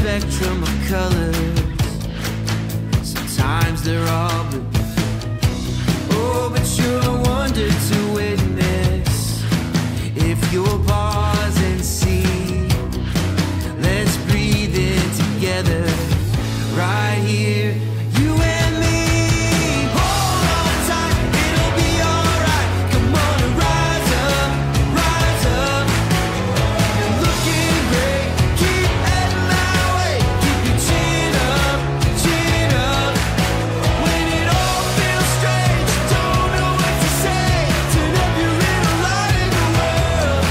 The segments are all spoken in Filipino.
spectrum of colors. Sometimes they're all blue. Oh, but you're a wonder to witness. If you'll pause and see, let's breathe in together, right here, you and me. Hold on tight, it'll be alright. Come on and rise up, rise up. You're looking great, keep heading that way. Keep your chin up, chin up. When it all feels strange, don't know what to say. Turn up your little light in the world.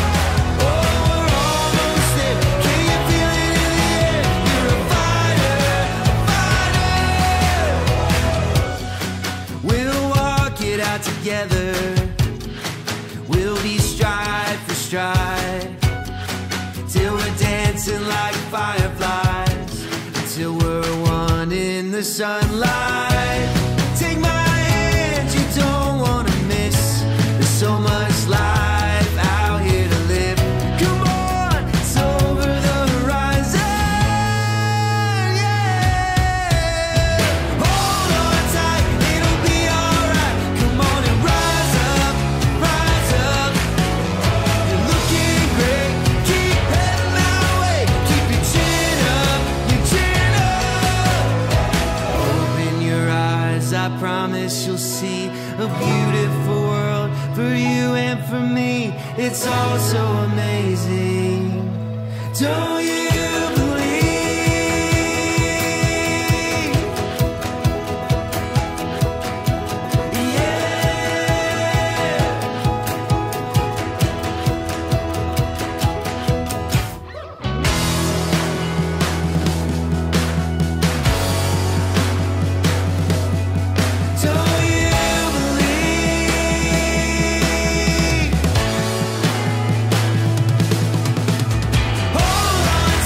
Oh, we're almost there. Can you feel it in the air? You're a fighter, we'll walk it out together. We'll be stride for stride, till we're dancing like fireflies, until we're one in the sunlight. Take my hand, you don't wanna miss. There's so much life out here to live. Come on, it's over the horizon, yeah. Hold on tight, it'll be alright. Come on and rise up, rise up. You're looking great, keep heading that way. Keep your chin up, your chin up. Open your eyes, I promise you'll see a beautiful world for you and for me. It's all so amazing. Don't you believe? Yeah. Don't you believe? Hold on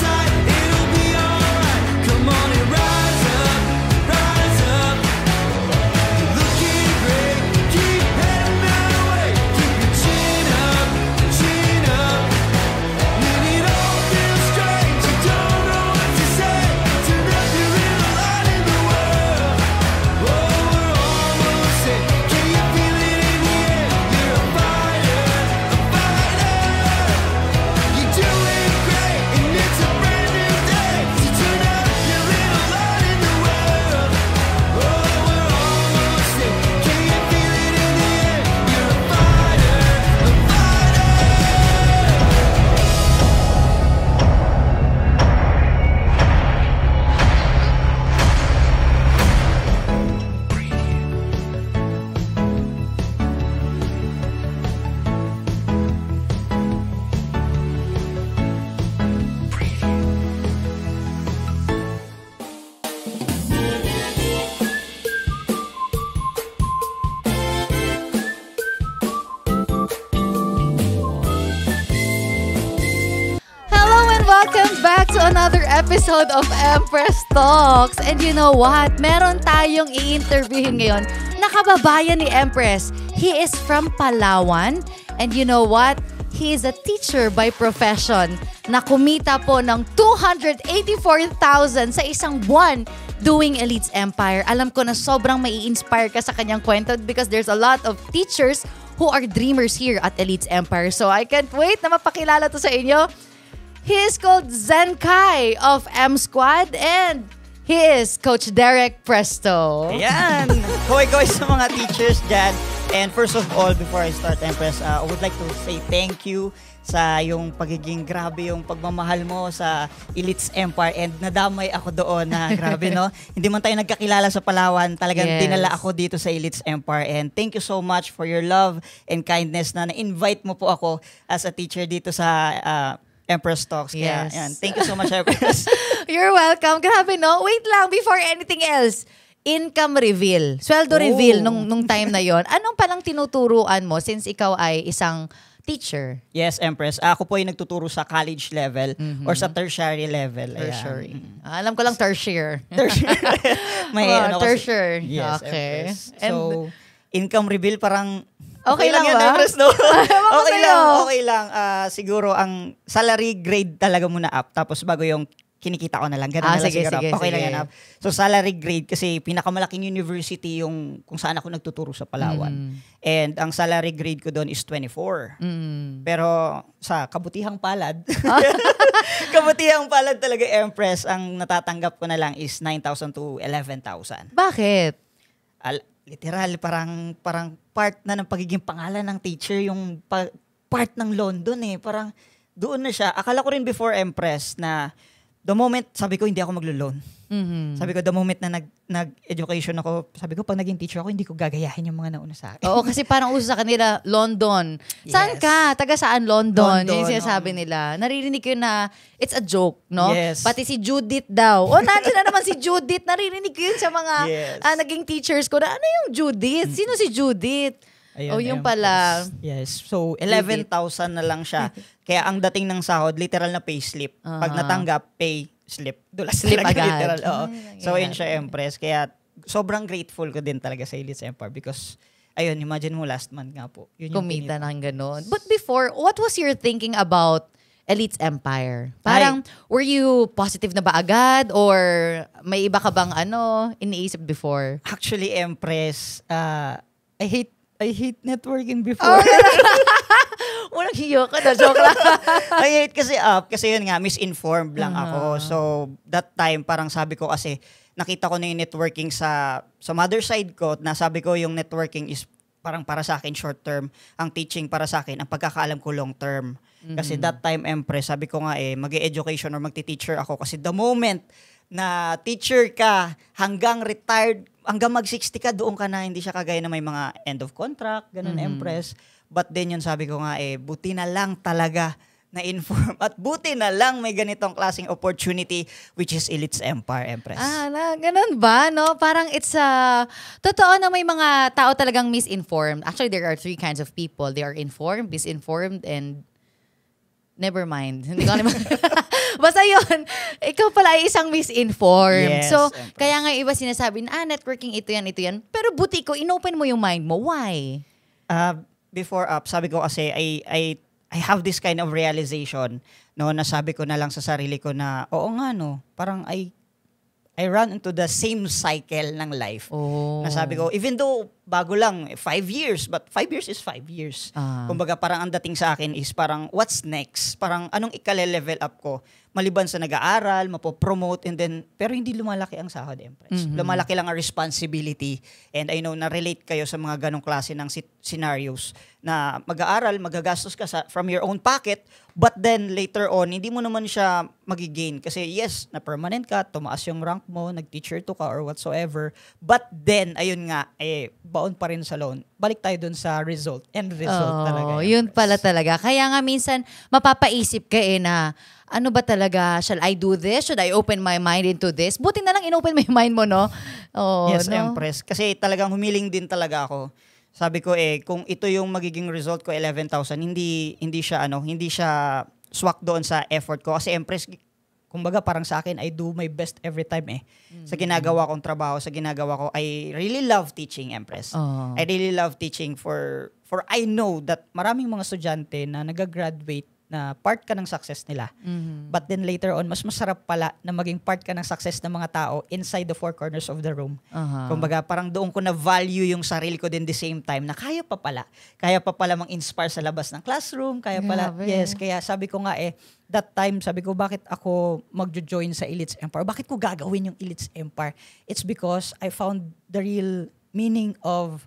Welcome back to another episode of Empress Talks. And you know what? Meron tayong i-interviewin ngayon na kababayan ni Empress. He is from Palawan. And you know what? He is a teacher by profession na kumita po ng 284,000 sa isang buwan doing Elites Empire. Alam ko na sobrang mai-inspire ka sa kanyang kwento because there's a lot of teachers who are dreamers here at Elites Empire. So I can't wait na mapakilala to sa inyo. He is called Zen Kai of M Squad and he is Coach Derek Presto. Ayan! Koy-koy sa mga teachers dyan. And first of all, before I start, Empress, I would like to say thank you sa yung pagiging grabe yung pagmamahal mo sa Elites Empire and nadamay ako doon na grabe, no? Hindi man tayo nagkakilala sa Palawan, talagang dinala ako dito sa Elites Empire and thank you so much for your love and kindness na na-invite mo po ako as a teacher dito sa Empress Talks. Yes. Kaya, thank you so much, Empress. You're welcome. Grabe, no? Wait lang, before anything else. Income reveal. Sweldo reveal nung time na yon. Anong palang tinuturuan mo since ikaw ay isang teacher? Yes, Empress. Ako po ay nagtuturo sa college level or sa tertiary level. Tertiary. Alam ko lang tertiary. May tertiary. Yes, okay. Empress. So, income reveal parang okay lang yan, ba? Empress, no? Okay lang. Siguro ang salary grade talaga muna up. Tapos bago yung kinikita ko na lang. Ganun na lang siguro. Okay lang yan up. So salary grade kasi pinakamalaking university yung kung saan ako nagtuturo sa Palawan. And ang salary grade ko doon is 24. Pero sa kabutihang palad, kabutihang palad talaga, Empress, ang natatanggap ko na lang is 9,000 to 11,000. Bakit? Literal, parang part na ng pagiging pangalan ng teacher, yung part ng London eh. Parang doon na siya. Akala ko rin before, Empress, na the moment, sabi ko, hindi ako maglo-loan. Sabi ko, the moment na nag-education ako, sabi ko, pag naging teacher ako, hindi ko gagayahin yung mga nauna sa akin. Oo, kasi parang uso sa kanila, London. Saan ka? Taga saan London? Yung sinasabi nila. Naririnig ko na it's a joke, no? Yes. Pati si Judith daw. Nandiyan na naman si Judith. Naririnig ko yun sa mga naging teachers ko na, ano yung Judith? Sino si Judith? Ayun, yung pala. Yes. So, 11,000 na lang siya. Kaya ang dating ng sahod, literal na pay slip. Pag natanggap, pay slip. Slip agad. Literal, oo. So, yun siya, Empress. Kaya sobrang grateful ko din talaga sa Elites Empire because, ayun, imagine mo last month nga po. Yun yung kumita ng ganun. But before, what was your thinking about Elites Empire? Parang, were you positive na ba agad? Or may iba ka bang iniisip before? Actually, Empress, I hate networking before. Unang hiyo ka na, joke lang. I hate kasi yun nga, misinformed lang ako. So, that time, parang sabi ko kasi, nakita ko na yung networking sa mother side ko, na sabi ko yung networking is parang para sa akin short term, ang teaching para sa akin, ang pagkakaalam ko long term. Kasi that time, Empress, sabi ko nga mag-e-education or magti-teacher ako kasi the moment na teacher ka hanggang retired, hanggang mag-60 ka, doon ka na, hindi siya kagaya na may mga end of contract, ganun, Empress. But then yun, sabi ko nga buti na lang talaga na-inform at buti na lang may ganitong klaseng opportunity which is Elites Empire, Empress. Ganun ba, no? Parang it's totoo na may mga tao talagang misinformed. Actually, there are three kinds of people. They are informed, misinformed, and never mind. Hindi ko alam. Basta yun, ikaw pala ay isang misinformed. Yes, so, Empress. kaya nga iba sinasabi na, networking, ito yan. Pero buti ko, inopen mo yung mind mo. Why? Before sabi ko kasi, I have this kind of realization, no, na sabi ko na lang sa sarili ko na, oo nga, no, parang I run into the same cycle ng life. Na sabi ko, even though bago lang, 5 years, but 5 years is 5 years. Kumbaga parang ang dating sa akin is parang, what's next? Parang anong ikale-level up ko? Maliban sa nag-aaral, mapopromote, and then, pero hindi lumalaki ang sahod, Empress. Lumalaki lang ang responsibility. And I know, na-relate kayo sa mga ganong klase ng scenarios na mag-aaral, magagastos ka from your own pocket, but then later on, hindi mo naman siya magigain. Kasi yes, na-permanent ka, tumaas yung rank mo, nag-teacher to ka or whatsoever. But then, ayun nga, baon pa rin sa loan. Balik tayo dun sa result. End result talaga. Yun pala talaga. Kaya nga minsan, mapapaisip ka na, ano ba talaga? Shall I do this? Should I open my mind into this? Buti na lang inopen mo yung mind mo, no? Yes, no? Empress. Kasi talagang humiling din talaga ako. Sabi ko kung ito yung magiging result ko, 11,000, hindi siya swak doon sa effort ko. Kasi Empress, kumbaga parang sa akin, I do my best every time Sa ginagawa kong trabaho, sa ginagawa ko, I really love teaching, Empress. I really love teaching for I know that maraming mga estudyante na nag-graduate na part ka ng success nila. But then later on, mas masarap pala na maging part ka ng success ng mga tao inside the four corners of the room. Kumbaga, parang doon ko na value yung sarili ko din the same time na kaya pa pala mang-inspire sa labas ng classroom, kaya pala, yes, kaya sabi ko nga that time, sabi ko, bakit ako magjo-join sa Elites Empire? Bakit ko gagawin yung Elites Empire? It's because I found the real meaning of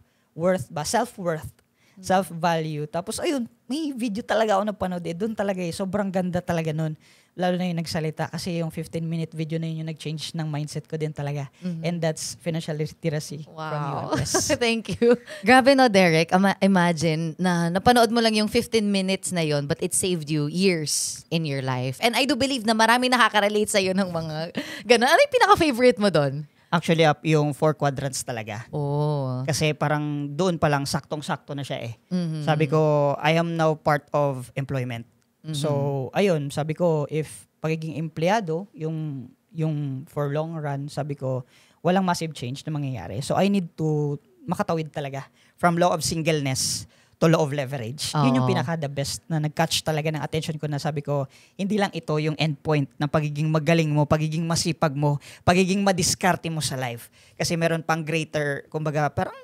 self-worth, self-value. Tapos, ayun, may video talaga ako napanood doon talaga sobrang ganda talaga nun. Lalo na yung nagsalita kasi yung 15-minute video na yun yung nag-change ng mindset ko din talaga. And that's financial literacy from you. Yes. Thank you. Grabe no, Derek. Imagine na napanood mo lang yung 15 minutes na yon but it saved you years in your life. And I do believe na marami nakaka-relate sa'yo ng mga gano'n. Ano yung pinaka-favorite mo doon? Actually, yung 4 quadrants talaga. Oh. Kasi parang doon pa lang saktong-sakto na siya Sabi ko, I am now part of employment. So, ayun, sabi ko, if pagiging empleyado, yung for long run, sabi ko, walang massive change na mangyayari. So, I need to makatawid talaga from law of singleness to law of leverage. Yun yung pinaka-the best na nag-catch talaga ng attention ko na sabi ko, hindi lang ito yung endpoint ng pagiging magaling mo, pagiging masipag mo, pagiging madiskarte mo sa life. Kasi meron pang greater, kumbaga, parang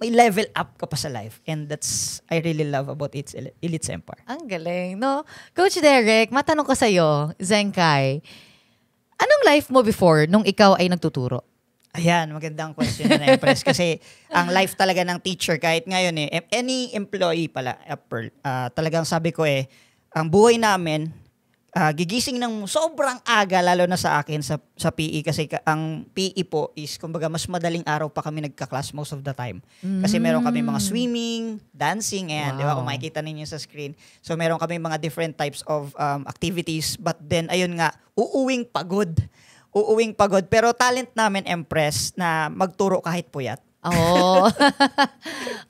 may level up ka pa sa life. And that's, I really love about Elites Empire. Ang galing, no? Coach Derek, matanong ko sa'yo, Zenkai, anong life mo before nung ikaw ay nagtuturo? Ayan, magandang question na Empress. Kasi ang life talaga ng teacher, kahit ngayon any employee pala, Pearl, talagang sabi ko ang buhay namin, gigising ng sobrang aga, lalo na sa akin sa PE. Kasi ang PE po is, kumbaga, mas madaling araw pa kami nagka-class most of the time. Kasi meron kami mga swimming, dancing, di ba? Kung makikita ninyo sa screen. So, meron kami mga different types of activities. But then, ayun nga, uuwing pagod. Pero talent namin, Empress, na magturo kahit puyat. Oo.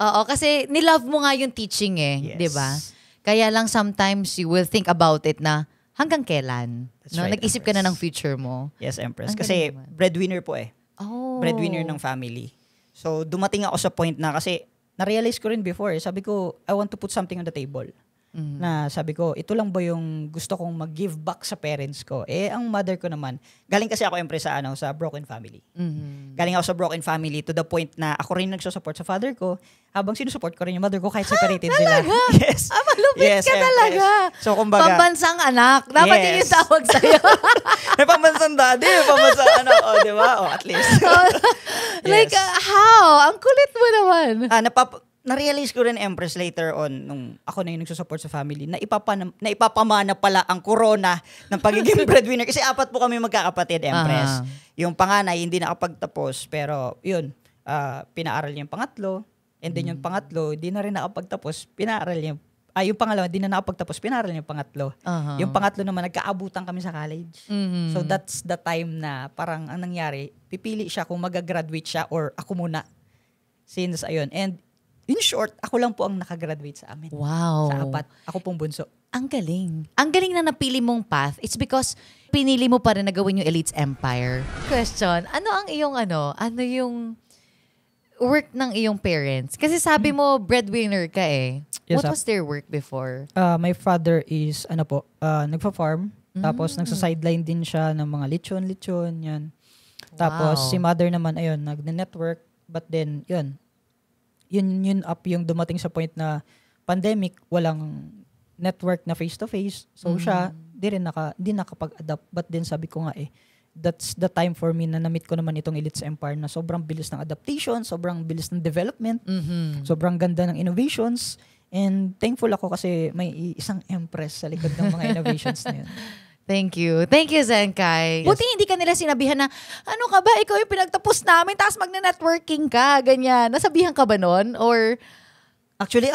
Oo, kasi nilove mo nga yung teaching Yes. 'di ba? Kaya lang sometimes you will think about it na hanggang kailan. That's No? right, Nag-isip ka na ng future mo. Yes, Empress. Ang Kasi galing naman. breadwinner po Oh. Breadwinner ng family. So, dumating ako sa point na kasi na-realize ko rin before, sabi ko, I want to put something on the table. Na sabi ko, ito lang ba yung gusto kong mag-give back sa parents ko? Ang mother ko naman, galing kasi ako, Empress, sa broken family. Galing ako sa broken family to the point na ako rin nagsusupport sa father ko, habang sinusupport ko rin yung mother ko kahit separated sila. Yes. Malupit ka Empress. talaga. So, kumbaga, Pambansang anak. Dapat yun yung tawag sa'yo. may pambansang daddy, may pambansang di ba? At least. Like, how? Ang kulit mo naman. Na-realize ko rin, Empress, later on, nung ako na yung nagsusupport sa family, na ipapamana pala ang corona ng pagiging breadwinner. Kasi 4 po kami magkakapatid, Empress. Yung panganay, hindi nakapagtapos. Pero, yun, pinaaral niya yung pangatlo. And then yung pangatlo, hindi na rin nakapagtapos. Pinaaral niya yung pangalawa, hindi na nakapagtapos. Pinaaral niya yung pangatlo. Yung pangatlo naman, nagkaabutan kami sa college. So, that's the time na parang ang nangyari, pipili siya kung mag-graduate siya or ako muna. Since, ayun. And, in short, ako lang po ang nakagraduate sa amin. Wow. Sa 4. Ako pong bunso. Ang galing. Ang galing na napili mong path. It's because pinili mo pa rin na gawin yung Elites Empire. Question, ano yung work ng iyong parents? Kasi sabi mo, breadwinner ka Yes, What was their work before? My father is, nagpa-farm. Tapos, nagsa-sideline din siya ng mga lechon, yan. Tapos, si mother naman, ayun, nagne-network. But then, yun yung dumating sa point na pandemic, walang network na face-to-face. So siya, di nakapag-adapt. But then sabi ko nga that's the time for me na na-meet ko naman itong Elites Empire na sobrang bilis ng adaptation, sobrang bilis ng development, sobrang ganda ng innovations. And thankful ako kasi may isang Empress sa likod ng mga innovations na yun. Thank you. Thank you, Zenkai. Buti hindi ka nila sinabihan na, ano ka ba, ikaw yung pinagtapos namin, tapos magne-networking ka, ganyan. Nasabihan ka ba nun? Or... Actually,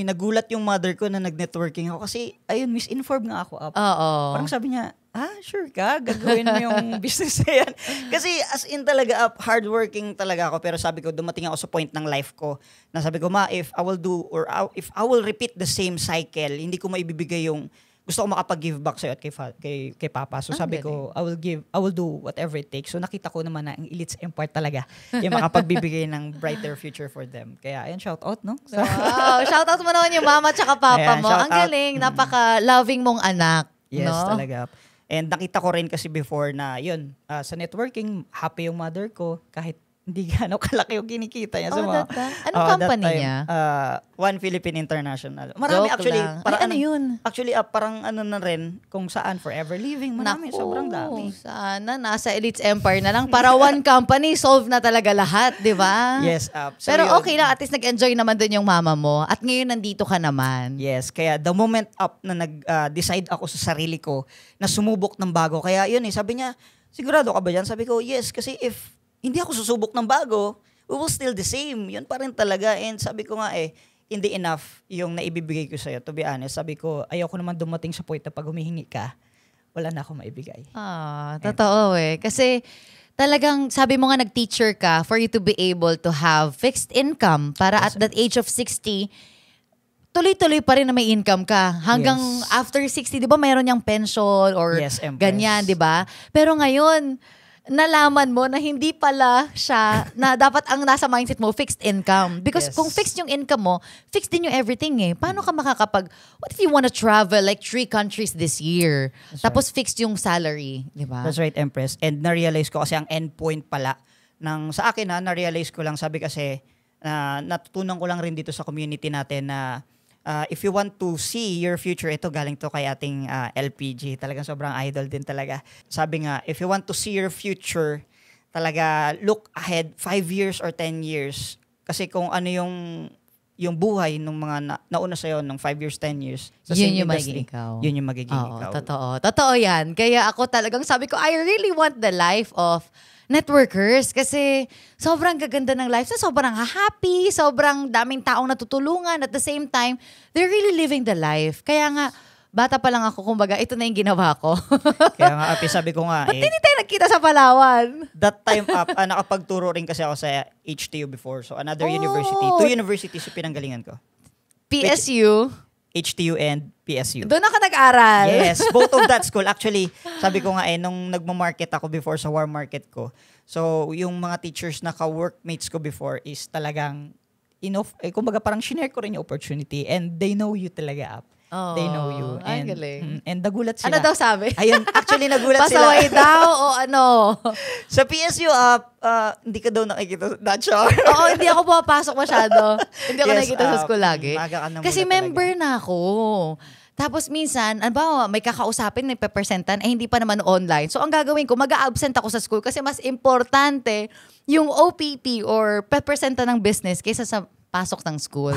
nagulat yung mother ko na nag-networking ako kasi, ayun, misinformed nga ako. Oo. Parang sabi niya, sure ka, gagawin mo yung business na yan. Kasi as in talaga, hardworking talaga ako. Pero sabi ko, dumating ako sa point ng life ko na sabi ko, if I will repeat the same cycle, hindi ko maibibigay yung gusto ko makapag-give back sa'yo at kay Papa. So sabi ko, I will do whatever it takes. So nakita ko naman na ang Elites Empire talaga yung makapagbibigay ng brighter future for them. Kaya ayun, shout out, no? So, Wow, shout out mo naman yung mama tsaka papa Ayan, mo. shout Ang out. galing, napaka-loving mong anak. yes, no? talaga. And nakita ko rin kasi before na yun, sa networking, happy yung mother ko kahit hindi gano'ng kalaki yung kinikita niya. Oh, mga, anong that company time, niya? One Philippine International. Marami Joke actually. lang. Ay, ano yun? Actually, parang ano na rin, kung saan, Forever Living. Marami, Naku, sobrang dami. Sana nasa Elites Empire na lang para one company, solve na talaga lahat, di ba? Yes. So Pero yun. okay lang, at least nag-enjoy naman dun yung mama mo. At ngayon nandito ka naman. Yes, kaya the moment up na nag-decide ako sa sarili ko na sumubok ng bago. Kaya yun sabi niya, sigurado ka ba dyan? Sabi ko, yes, kasi if hindi ako susubok ng bago, we will still the same. Yun pa rin talaga. And sabi ko nga hindi enough yung naibibigay ko sa'yo. To be honest, sabi ko, ayoko naman dumating sa point na pag humihingi ka, wala na akong maibigay. Totoo Kasi talagang sabi mo nga nag-teacher ka for you to be able to have fixed income para at that age of 60, tuloy-tuloy pa rin na may income ka. Hanggang Yes. after 60, di ba mayroon niyang pension or Yes, Empress. ganyan, di ba? Pero ngayon, nalaman mo na hindi pala siya, na dapat ang nasa mindset mo, fixed income. Because Yes. kung fixed yung income mo, fixed din yung everything Paano ka what if you wanna travel like 3 countries this year? Tapos fixed yung salary, di ba? That's right, Empress. And na-realize ko kasi ang endpoint pala sa akin na-realize ko lang, sabi kasi, natutunan ko lang rin dito sa community natin na if you want to see your future, ito galing to kay ating LPG. Talagang sobrang idol din talaga. Sabi nga, if you want to see your future, talaga look ahead 5 years or 10 years. Kasi kung ano yung buhay ng mga nauna sa'yo ng 5 years, 10 years. Sa Yun same yung industry, magiging ikaw. Yun yung magiging Oo, ikaw. totoo. Totoo yan. Kaya ako talagang sabi ko, I really want the life of networkers kasi sobrang gaganda ng life. Sobrang happy, sobrang daming taong natutulungan. At the same time, they're really living the life. Kaya nga, bata pa lang ako, kumbaga, ito na yung ginawa ko. Kaya nga, Api, sabi ko nga, Ba't hindi tayo nagkita sa Palawan? that time up, nakapagturo rin kasi ako sa HTU before. So another university. 2 universities yung pinanggalingan ko. PSU. HTU and PSU. Doon ako nag-aral. Yes, both of that school. Actually, sabi ko nga nung nagma-market ako before sa war market ko, so yung mga teachers na ka-workmates ko before is talagang, kumbaga parang shinare ko rin yung opportunity and they know you talaga up. Oh, They know you. ay, galing. And nagulat sila. Ano daw sabi? Ayun, actually nagulat sila. Pasaway daw o ano? Sa PSU, hindi ka daw nakikita. Not sure. Oo, hindi ako pumapasok masyado. Hindi ako Yes, nakikita sa school lagi. maaga ka na Kasi muna member na ako. Tapos minsan, may kakausapin, may pepersentan, hindi pa naman online. So ang gagawin ko, mag-a-absent ako sa school kasi mas importante yung OPP or pepersentan ng business kaysa sa pasok ng school.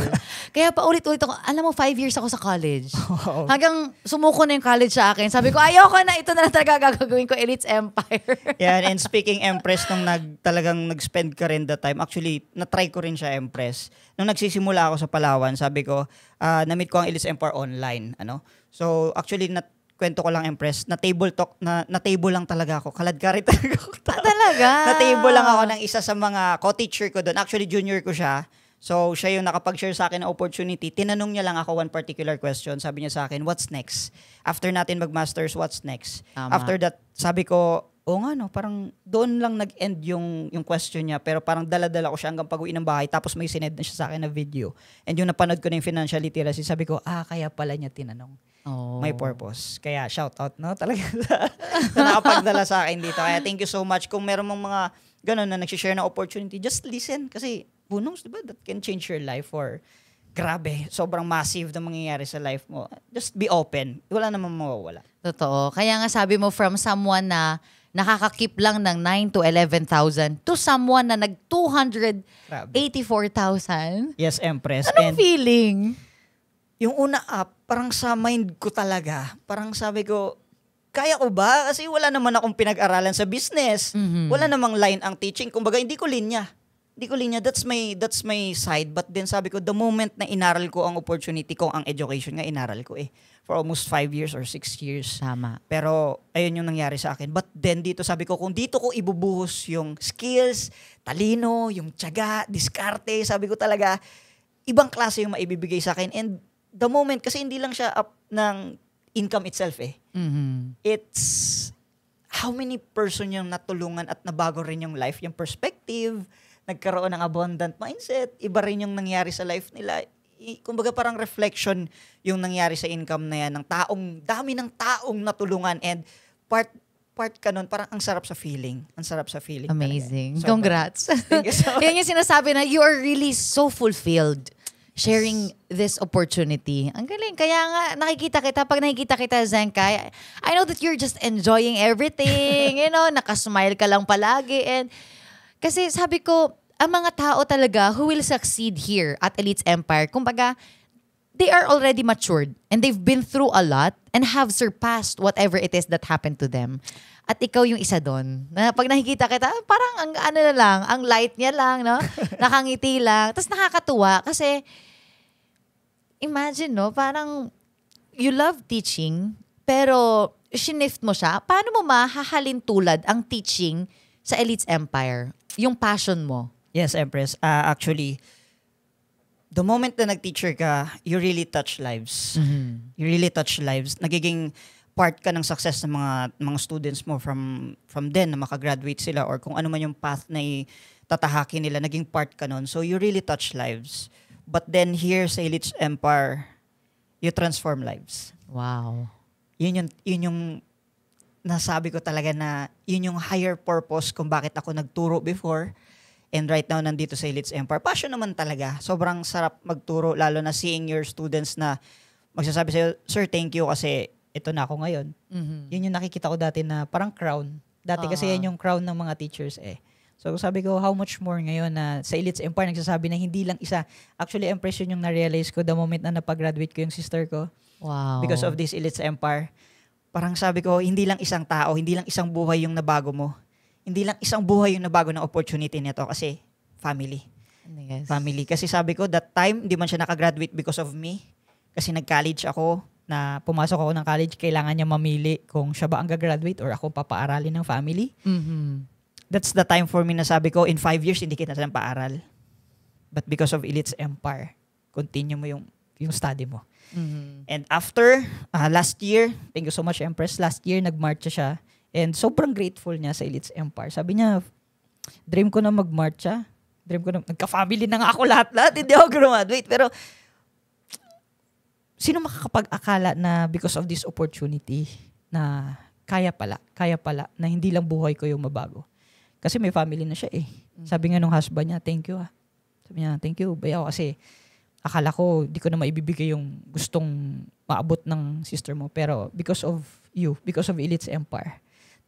Kaya paulit-ulit ako, alam mo, 5 years ako sa college. Wow. Hanggang sumuko na yung college sa akin. Sabi ko, ayoko na, ito na lang talaga gagawin ko, Elites Empire. Yan, and speaking Empress, nung talagang nag-spend ka rin that time, actually, na-try ko rin siya Empress. Nung nagsisimula ako sa Palawan, sabi ko, na-meet ko ang Elites Empire online. So, actually, kwento ko lang Empress, na table talk, na table lang talaga ako. Kaladkari talaga ako. Talaga? Na table lang ako ng isa sa mga co-teacher ko doon. Actually, junior ko siya. So, siya yung nakapag-share sa akin ng opportunity. Tinanong niya lang ako one particular question. Sabi niya sa akin, what's next? After natin mag-masters, what's next? Tama. After that, sabi ko, parang doon lang nag-end yung question niya. Pero parang dala-dala ko siya hanggang pag-uwi ng bahay. Tapos may sinend na siya sa akin na video. And yung napanood ko na yung financial literacy, sabi ko, kaya pala niya tinanong. Oh. May purpose. Kaya shout out, no? Talaga na nakapagdala sa akin dito. Kaya thank you so much. Kung meron mong mga ganun na nagsishare ng opportunity, just listen. Kasi who knows, diba? That can change your life or grabe, sobrang massive na mangyayari sa life mo. Just be open. Wala namang mawawala. Totoo. Kaya nga sabi mo from someone na nakaka-keep lang ng 9 to 11,000 to someone na nag 284,000. Yes, Empress. Anong feeling? Yung una parang sa mind ko talaga, parang sabi ko, kaya ko ba? Kasi wala naman akong pinag-aralan sa business. Mm-hmm. Wala namang line ang teaching. Kumbaga, hindi ko linya. That's my side. But then sabi ko, the moment na inaral ko ang opportunity ko, ang education nga, inaral ko for almost 5 years or 6 years. Tama. Pero ayun yung nangyari sa akin. But then dito sabi ko, kung dito ko ibubuhos yung skills, talino, yung tiyaga, diskarte, sabi ko talaga, ibang klase yung maibibigay sa akin. And the moment, kasi hindi lang siya up ng income itself eh. It's how many person yung natulungan at nabago rin yung life, yung perspective, nagkaroon ng abundant mindset, iba rin yung nangyari sa life nila. Kumbaga parang reflection yung nangyari sa income na yan ng dami ng taong natulungan, and part ka nun, parang ang sarap sa feeling. Ang sarap sa feeling. Amazing. Talaga. Congrats. Thank you so much. Yan yung sinasabi na you are really so fulfilled sharing this opportunity. Ang galing. Kaya nga, pag nakikita kita, Zenkay, I know that you're just enjoying everything. Nakasmile ka lang palagi. And kasi sabi ko, ang mga tao talaga who will succeed here at Elites Empire, kumbaga, they are already matured and they've been through a lot and have surpassed whatever it is that happened to them. At ikaw yung isa doon. Na pag nakikita kita, parang ang light niya lang, no? Nakangiti lang. Tapos nakakatuwa kasi imagine, no? Parang you love teaching pero shinift mo siya. Paano mo mahahalin tulad ang teaching sa Elites Empire? Yung passion mo. Yes, Empress. Actually, the moment na nag-teacher ka, you really touch lives. You really touch lives. Nagiging part ka ng success ng mga students mo from then na makagraduate sila, or kung ano man yung path na tatahakin nila, naging part ka nun. So you really touch lives. But then here sa Elites Empire, you transform lives. Wow. Yun yung nasabi ko talaga na yun yung higher purpose kung bakit ako nagturo before. And right now, nandito sa Elites Empire. Passion naman talaga. Sobrang sarap magturo, lalo na seeing your students na magsasabi sa'yo, Sir, thank you kasi ito na ako ngayon. Yun yung nakikita ko dati na parang crown. Dati kasi yan yung crown ng mga teachers eh. So sabi ko, how much more ngayon na sa Elites Empire nagsasabi na hindi lang isa. Actually, impression yung na-realize ko the moment na napag-graduate ko yung sister ko. Wow. Because of this Elites Empire. Parang sabi ko, hindi lang isang tao, hindi lang isang buhay yung nabago mo. Hindi lang isang buhay yung nabago ng opportunity nito kasi family. Yes. Family. Kasi sabi ko, that time, hindi man siya nakagraduate because of me. Kasi nag-college ako, na pumasok ako ng college, kailangan niya mamili kung siya ba ang gagraduate or ako papaaralin ng family. That's the time for me na sabi ko, in 5 years, hindi kita ng paaral. But because of Elites Empire, continue mo yung study mo. And after, last year, thank you so much, Empress, last year, nag-marcha siya. And sobrang grateful niya sa Elites Empire. Sabi niya, dream ko na mag-marcha. Dream ko na, nagka-family na nga ako lahat-lahat. Hindi ako graduate. Pero, sino makakapag-akala na because of this opportunity na kaya pala, na hindi lang buhay ko yung mabago. Kasi may family na siya eh. Sabi nga nung husband niya, thank you ah. Sabi niya, thank you. Bayaw kasi akala ko, di ko na maibibigay yung gustong maabot ng sister mo. Pero because of you, because of Elites Empire,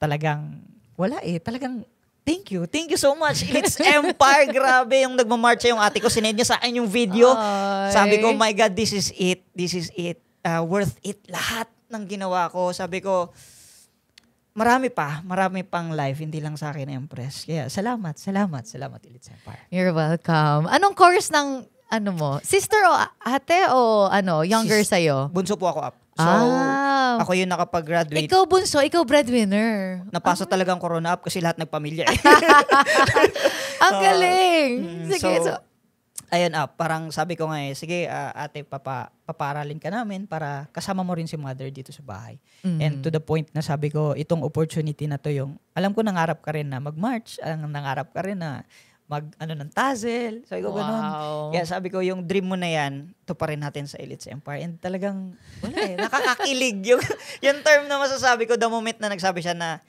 talagang wala eh. Talagang thank you. Thank you so much. Elites Empire. Grabe yung nagmamarcha yung ate ko. Sinend niya sa akin yung video. Sabi ko, my God, this is it. This is it. Worth it. Lahat ng ginawa ko. Sabi ko, marami pang life. Hindi lang sa akin, Empress. Kaya salamat, Elites Empire. You're welcome. Anong course ng mo? Sister o ate o younger sa'yo? Bunso po ako up. So, ako yung nakapag-graduate. Ikaw bunso, ikaw breadwinner. Napasa talagang corona up kasi lahat nagpamilya. Ang galing. Sige, so, ayun parang sabi ko nga sige ate, paparalin ka namin para kasama mo rin si mother dito sa bahay. And to the point na sabi ko, itong opportunity na to yung, alam ko nangarap ka rin na mag-march, nangarap ka rin na ng tassel. Sabi ko, ganun. Kaya sabi ko, yung dream mo na yan, ito pa rin natin sa Elites Empire. And talagang, wala eh, nakakakilig yung term na masasabi ko the moment na nagsabi siya na,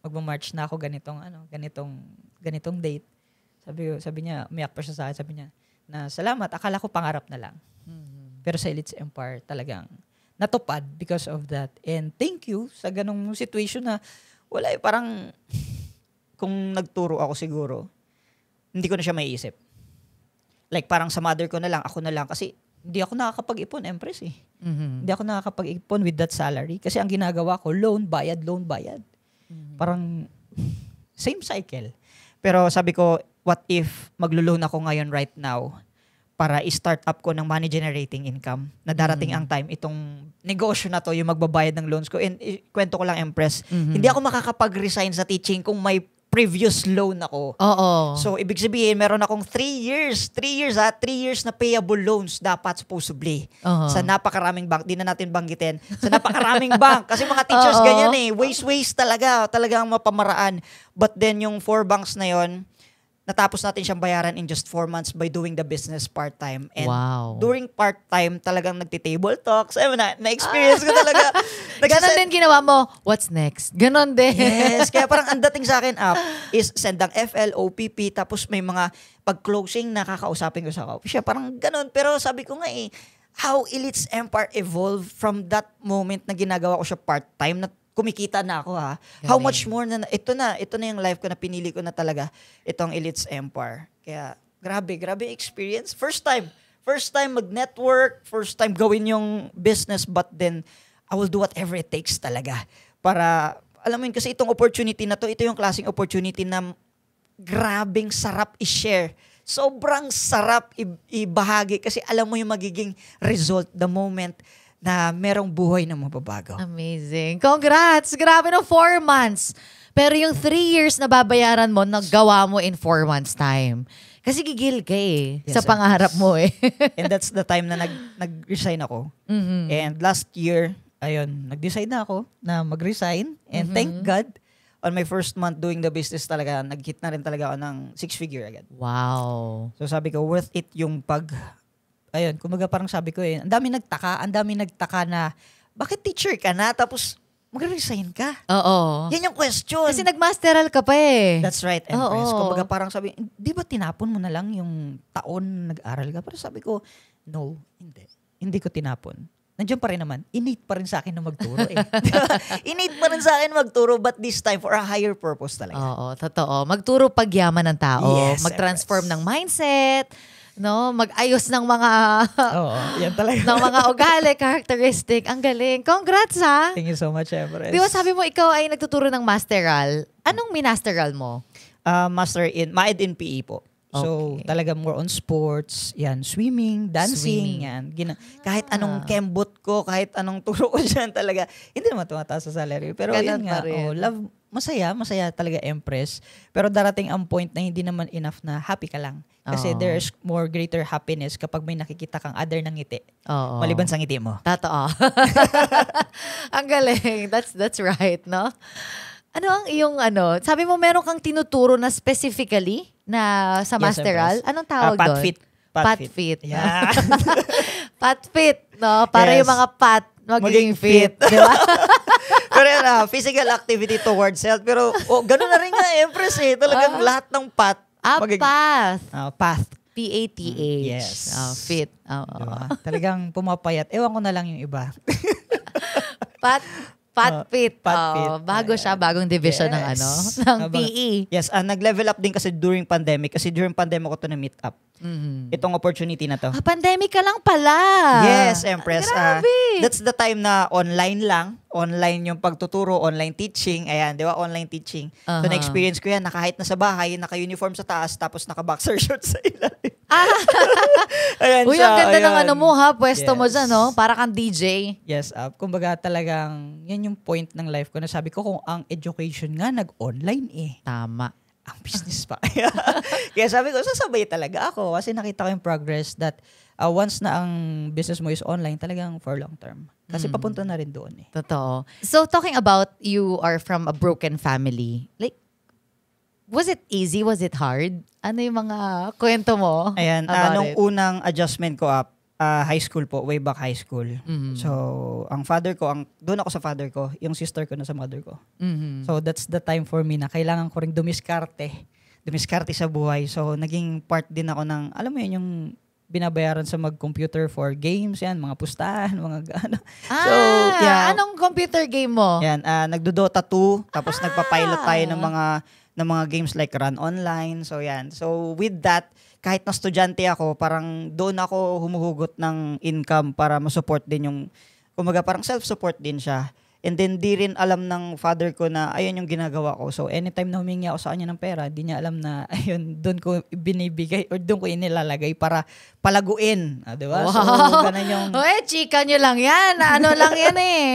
magmamarch na ako ganitong date. Sabi niya, umiyak pa siya sa akin, sabi niya, na salamat, akala ko pangarap na lang. Pero sa Elites Empire, talagang natupad because of that. And thank you sa ganong situation na, wala eh, parang, kung nagturo ako siguro, hindi ko na siya maiisip. Like parang sa mother ko na lang, ako na lang. Kasi hindi ako nakakapag-ipon, Empress eh. Hindi ako nakakapag-ipon with that salary. Kasi ang ginagawa ko, loan, bayad. Parang same cycle. Pero sabi ko, what if maglo-loan ako ngayon right now para i-start up ko ng money generating income na darating ang time, itong negosyo na to, yung magbabayad ng loans ko. And kwento ko lang, Empress, hindi ako makakapag-resign sa teaching kung may previous loan ako. Oo. So, ibig sabihin, meron akong 3 years na payable loans dapat supposedly. Sa napakaraming bank. Di na natin banggitin. Sa napakaraming bank. Kasi mga teachers ganyan eh. Waste talaga. Talagang mapamaraan. But then, yung 4 banks na yon, natapos natin siyang bayaran in just 4 months by doing the business part-time. And during part-time, talagang nagti-table talks. Na-experience ko talaga. Ganon din ginawa mo, what's next? Ganon din. Yes, kaya parang ang dating sa akin is send ang FL, OPP, tapos may mga pag-closing nakakausapin ko sa coffee shop. Parang ganon. Pero sabi ko nga how Elite's Empire evolved from that moment na ginagawa ko siya part-time na kumikita na ako How much more na ito na yung life ko na pinili ko na talaga itong Elite's Empire. Kaya grabe experience. First time mag-network, first time gawin yung business, but then I will do whatever it takes talaga para alam mo yun, kasi itong opportunity na to, ito yung klaseng opportunity na grabing sarap i-share. Sobrang sarap ibahagi kasi alam mo yung magiging result the moment na merong buhay na mababago. Amazing. Congrats! Grabe no, 4 months. Pero yung 3 years na babayaran mo, nagawa mo in 4 months time. Kasi gigil ka sa pangarap mo And that's the time na nag-resign ako. And last year, nag-decide na ako na mag-resign. And thank God, on my first month doing the business talaga, nag-hit na rin talaga ako ng 6-figure agad. Wow. So sabi ko, worth it yung kumbaga parang sabi ko ang dami nagtaka na, bakit teacher ka na tapos mag-resign ka? Oo. Yan yung question. Kasi nag-masteral ka pa That's right, Empress. Kumbaga parang sabi, di ba tinapon mo na lang yung taon na nag-aral ka? Pero sabi ko, no, hindi. Hindi ko tinapon. Nandiyan pa rin naman. Innate pa rin sa akin na magturo Innate pa rin sa akin magturo, but this time for a higher purpose talaga. Oo, totoo. Magturo pagyaman ng tao. Yes, mag-transform ng mindset, mag-ayos ng mga yan talaga. ng mga ugali, characteristic. Ang galing. Congrats Thank you so much, Empress. Di ba sabi mo ikaw ay nagtuturo ng masteral? Anong minasteral mo? Master in MAED in PE po. So, talaga more on sports, swimming, dancing, kahit anong kembot ko, kahit anong turo ko dyan talaga, hindi naman tumataas sa salary. Pero ganun yan nga, love, masaya talaga, Empress. Pero darating ang point na hindi naman enough na happy ka lang. Kasi there's more greater happiness kapag may nakikita kang other ng ngiti. Maliban sa ngiti mo. Totoo. Ang galing. That's right, no? Ano ang iyong sabi mo meron kang tinuturo na specifically na sa masteral? Anong tawag doon? Pat fit. Yeah. Pat fit, no? Para yung mga pat magiging fit. Di ba? Pero physical activity towards health. Pero gano'n na rin nga, Empress Talagang lahat ng pat. Path. Path. P-A-T-H. Yes. Fit. Diba? Talagang pumapayat. Ewan ko na lang yung iba. Pat fit. Bago siya, bagong division ng PE. Yes, nag-level up din kasi during pandemic. Kasi during pandemic ko to na-meet up. Itong opportunity na to. Pandemic ka lang pala. Yes, Empress. Grabe. That's the time na online lang. Online yung pagtuturo, online teaching. Ayan, di ba? Online teaching. So, na-experience ko yan na kahit nasa bahay, naka-uniform sa taas, tapos naka-boxer shorts sa ilalim. Ayan Uy, siya. ang ganda ng Ayan. mo pwesto mo dyan, no? Para kang DJ. Yes, kumbaga talagang, yan yung point ng life ko na sabi ko kung ang education nga nag-online Tama. ang business pa. Kaya sabi ko, sasabay talaga ako kasi nakita ko yung progress that once na ang business mo is online, talagang for long term. Kasi papunta na rin doon Totoo. So, talking about you are from a broken family, like, was it easy? Was it hard? Ano yung mga kwento mo? Ayan, nung unang adjustment ko high school po, way back high school. So, ang father ko, doon ako sa father ko, yung sister ko na sa mother ko. So, that's the time for me na kailangan ko rin dumiskarte sa buhay. So, naging part din ako ng, alam mo yun, yung binabayaran sa mag-computer for games, yan, mga pustahan, mga gano. So, anong computer game mo? Yan, nagdo-Dota 2, tapos nagpa-pilot tayo ng mga games like Run Online. So, yan. So, with that, kahit na estudyante ako, parang doon ako humuhugot ng income para masupport din yung, kumbaga parang self-support din siya. And then di rin alam ng father ko na ayun yung ginagawa ko. So anytime na humingi ako sa kanya ng pera, di niya alam na ayun, doon ko binibigay or doon ko inilalagay para palaguin. Di ba? Wow. So ganun yung... Uy, chika nyo lang yan. Ano lang yan eh.